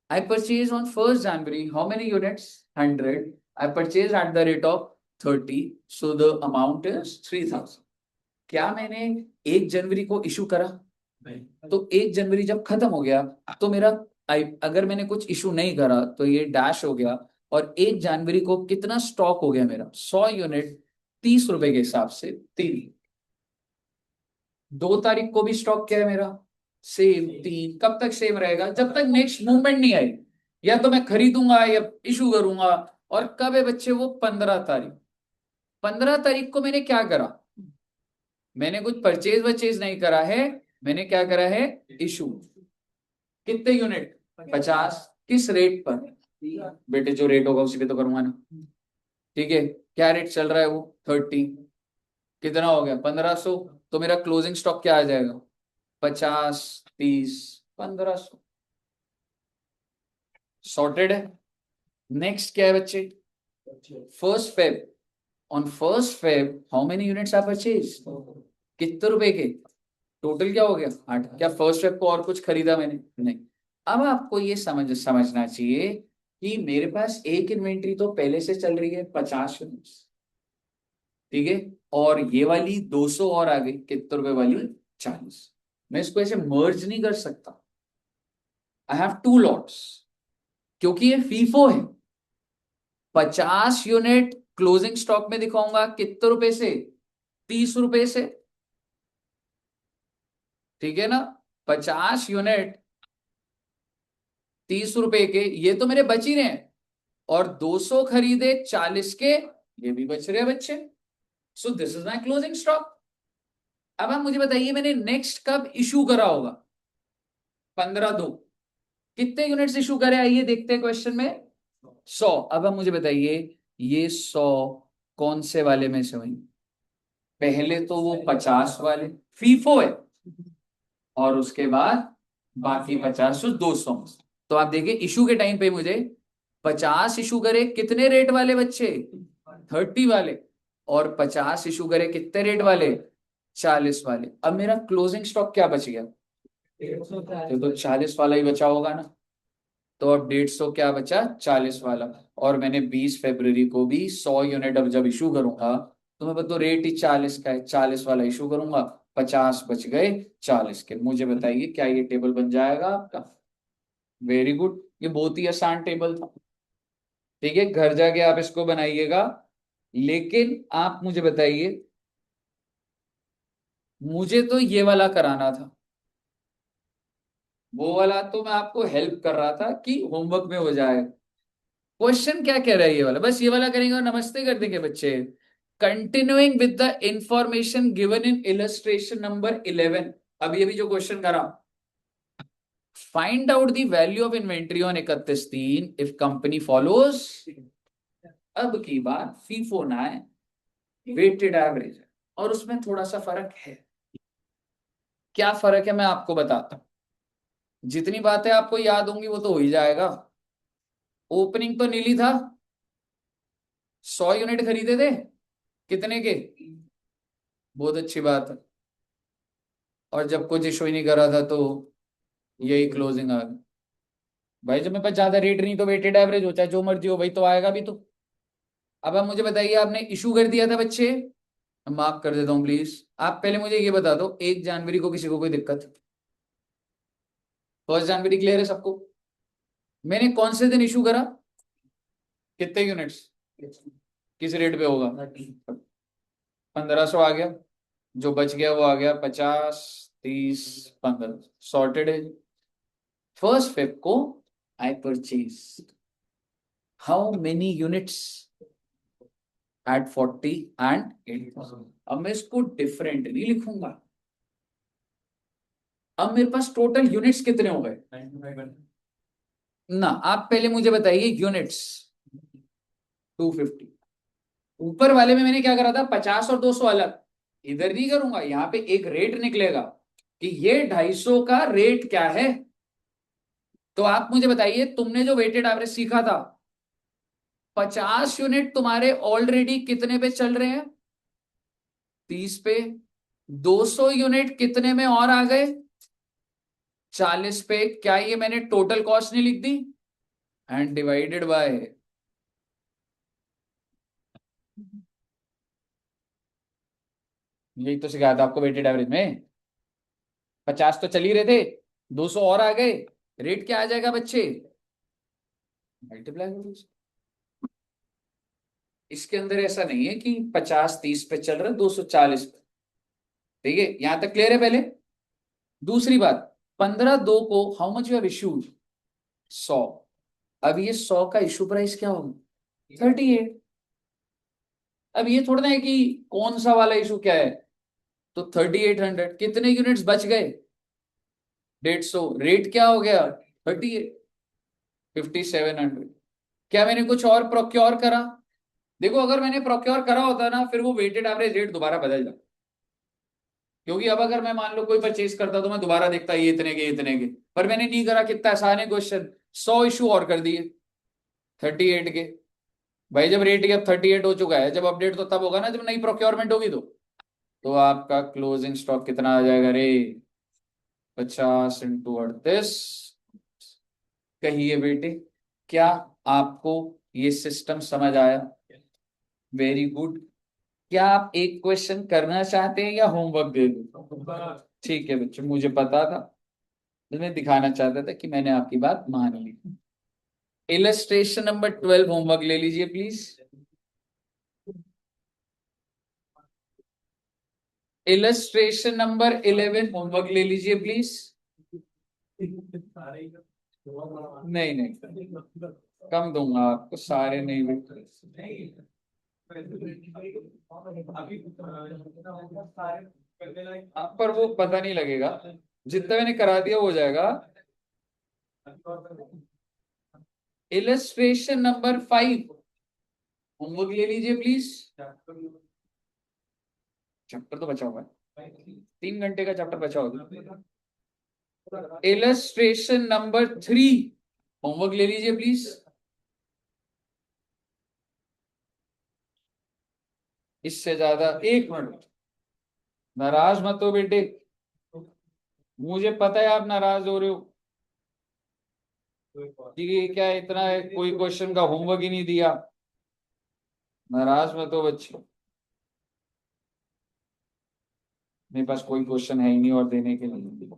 Speaker 1: I purchased on 1 January. How many units? 100. I purchased at the rate of 30. So the amount is 3000. क्या मैंने 1 जनवरी को इशू करा? नहीं। तो 1 जनवरी जब खत्म हो गया तो मेरा, अगर मैंने कुछ इशू नहीं करा तो ये डैश हो गया। और 1 जनवरी को कितना स्टॉक हो गया मेरा, 100 यूनिट, 30 रुपए के हिसाब से 3। 2 तारीख को भी स्टॉक क्या है मेरा, सेम 3। कब तक सेम रहेगा, जब तक नेक्स्ट मूवमेंट नहीं आई। या तो मैं खरीदूंगा या इशू करूंगा। और कब है बच्चे वो, 15 तारीख। 15 तारीख को मैंने क्या करा, मैंने कुछ परचेज वरचेज नहीं करा है, मैंने क्या करा है, इशू। कितने यूनिट, 50। किस रेट पर, बेटे जो रेट होगा उसी पे तो करूंगा ना। ठीक है, क्या रेट चल रहा है वो, 30। कितना हो गया, 1500। तो मेरा क्लोजिंग स्टॉक क्या आ जाएगा, 50, 30, 1500। सॉर्टेड है। नेक्स्ट क्या है बच्चे, 1 Feb. On 1 Feb how many units are purchase, कितने रुपए के, टोटल क्या हो गया, 8। क्या 1 फेब को और कुछ खरीदा मैंने, नहीं। अब आपको ये समझना चाहिए कि मेरे पास एक इन्वेंट्री तो पहले से चल रही है 50 यूनिट्स। ठीक है, और ये वाली 200 और आ गई, कितने रुपए वाली, 40। मैं इसको ऐसे मर्ज नहीं कर सकता। आई हैव टू लॉट्स, क्योंकि ये फीफो है। 50 यूनिट क्लोजिंग स्टॉक में दिखाऊंगा कितने रुपए से, 30 रुपए से। ठीक है ना, 50 यूनिट 30 रुपए के, ये तो मेरे बच ही रहे हैं। और 200 खरीदे 40 के, ये भी बच रहे हैं बच्चे। So this is my closing stock. अब आप मुझे बताइए मैंने नेक्स्ट कब इशू करा होगा, 15/2। कितने यूनिट्स इशू करे, आइए देखते हैं क्वेश्चन में, 100। अब आप मुझे बताइए ये 100 कौन से वाले में से हुई, पहले तो वो 50 वाले फीफो है, और उसके बाद बाकी 50 तो 200। तो आप देखिए इशू के टाइम पे मुझे 50 इशू करे कितने रेट वाले बच्चे, 30 वाले। और 50 इशू करे कितने रेट वाले, 40 वाले। अब मेरा क्लोजिंग स्टॉक क्या बच गया, तो 40 वाला ही बचा होगा ना। तो अब 150 क्या बचा, 40 वाला। और मैंने 20 फरवरी को भी 100 यूनिट अब जब इशू करूंगा, तो मैं बता रेट ही 40 का है, 40 वाला इशू करूंगा, 50 बच गए 40 के। मुझे बताइए क्या ये टेबल बन जाएगा आपका, वेरी गुड। ये बहुत ही आसान टेबल था। ठीक है, घर जाके आप इसको बनाइएगा। लेकिन आप मुझे बताइए, मुझे तो ये वाला कराना था। वो वाला तो मैं आपको हेल्प कर रहा था कि होमवर्क में हो जाए। क्वेश्चन क्या कह रहा है ये वाला, बस ये वाला करेंगे और नमस्ते कर देंगे बच्चे। Continuing with the information given in illustration number 11, अभी अभी जो क्वेश्चन करा, find out the value of inventory on 31/3 if company follows. अब की बात फीफो ना है, वेटेड एवरेज है, और उसमें थोड़ा सा फर्क है। क्या फर्क है मैं आपको बताता हूं। जितनी बातें आपको याद होंगी वो तो हो ही जाएगा। ओपनिंग तो नीली था, 100 यूनिट खरीदे थे, कितने के? बहुत अच्छी बात है। और जब कुछ इशू ही नहीं करा था तो यही क्लोजिंग आ गई। भाई जब मेरे पास ज्यादा रेट नहीं तो वेटेड एवरेज हो, चाहे जो मर्जी हो, भाई तो आएगा भी तो। अब आप मुझे बताइए, आपने इशू कर दिया था बच्चे, मैं माफ कर देता हूँ प्लीज। आप पहले मुझे ये बता दो, 1 जनवरी को किसी को कोई दिक्कत? 1 जनवरी क्लियर है सबको? मैंने कौन से दिन इशू करा? कितने यूनिट्स? किस रेट पे होगा? 1500 आ गया, जो बच गया वो आ गया 50, 30, 15, सॉर्टेड है। फर्स्ट फेब को I purchase how many units at 40 and 8000। अब मैं इसको डिफरेंट नहीं लिखूंगा, अब मेरे पास टोटल यूनिट्स कितने हो गए ना। आप पहले मुझे बताइए यूनिट्स। 250। ऊपर वाले में मैंने क्या करा था, 50 और 200 अलग। इधर नहीं करूंगा, यहां पे एक रेट निकलेगा कि ये 250 का रेट क्या है। तो आप मुझे बताइए, तुमने जो वेटेड एवरेज सीखा था, 50 यूनिट तुम्हारे ऑलरेडी कितने पे चल रहे हैं? 30 पे। 200 यूनिट कितने में और आ गए? 40 पे। क्या ये मैंने टोटल कॉस्ट नहीं लिख दी? एंड डिवाइडेड बाय, यही तो सिखाया था आपको वेटेड एवरेज में। 50 तो चल ही रहे थे, 200 और आ गए, रेट क्या आ जाएगा बच्चे? मल्टीप्लाई करो। इसके अंदर ऐसा नहीं है कि 50-30 पे चल रहा है, 240 पे। ठीक है, यहां तक क्लियर है पहले? दूसरी बात, 15/2 को how much you have issued? 100। अब ये 100 का इशू प्राइस क्या होगा? 38। अब ये थोड़ा ना है कि कौन सा वाला इशू क्या है, तो 3800। कितने यूनिट्स बच गए? 150। रेट क्या हो गया? 38। 5700। क्या मैंने कुछ और प्रोक्योर करा? देखो, अगर मैंने प्रोक्योर करा होता ना, फिर वो वेटेड एवरेज रेट दोबारा बदल जाता। क्योंकि अब अगर मैं मान लो कोई परचेज करता तो मैं दोबारा देखता ये इतने के इतने के, पर मैंने नहीं करा। कितना आसान है क्वेश्चन, 100 इशू और कर दिए 38 के। भाई जब रेट अब 38 हो चुका है, जब अपडेट तो तब होगा ना जब नई प्रोक्योरमेंट होगी। तो आपका क्लोजिंग स्टॉक कितना आ जाएगा रे? 50 × 38। कहिए बेटे, क्या आपको ये सिस्टम समझ आया? Very good. क्या आप एक क्वेश्चन करना चाहते हैं या होमवर्क दे दूं? ठीक है बच्चों, मुझे पता था, मैं दिखाना चाहता था कि मैंने आपकी बात मान ली। इलस्ट्रेशन नंबर 12 होमवर्क ले लीजिए प्लीज। इलस्ट्रेशन नंबर 11 होमवर्क ले लीजिए प्लीज। नहीं नहीं, कम दूंगा आपको, सारे नहीं बेटे। आप पर वो पता नहीं लगेगा, जितना मैंने करा दिया हो जाएगा। इलस्ट्रेशन नंबर 5 होमवर्क ले लीजिए प्लीज। चैप्टर तो बचा हुआ है, 3 घंटे का चैप्टर बचा होगा। इलस्ट्रेशन नंबर 3 होमवर्क ले लीजिए प्लीज। इससे ज्यादा 1 मिनट। नाराज मत हो बेटे, मुझे पता है आप नाराज हो रहे हो कि ये क्या इतना है, कोई क्वेश्चन का होमवर्क ही नहीं दिया। नाराज मत हो बच्चे, मेरे पास कोई क्वेश्चन है ही नहीं और देने के लिए।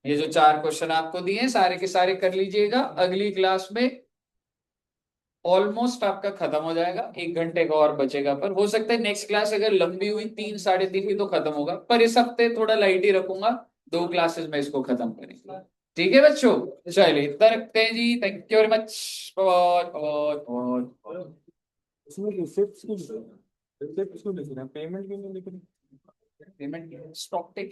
Speaker 1: ये जो 4 क्वेश्चन आपको दिए हैं सारे के सारे कर लीजिएगा। अगली क्लास में ऑलमोस्ट आपका खत्म हो जाएगा, 1 घंटे का और बचेगा, पर हो सकता है नेक्स्ट क्लास अगर लंबी हुई 3 साढ़े 3 भी तो खत्म होगा, पर इस हफ्ते थोड़ा लाइट ही रखूंगा। 2 क्लासेस में इसको खत्म करेंगे। ठीक है बच्चों, चलिए इतना रखते हैं जी। Thank you very much. बहुत बहुत बहुत
Speaker 2: उसमें रिसिप्ट क्यों लिख रहे हैं? पेमेंट क्यों नहीं लिख रहे?
Speaker 1: Payment stock taking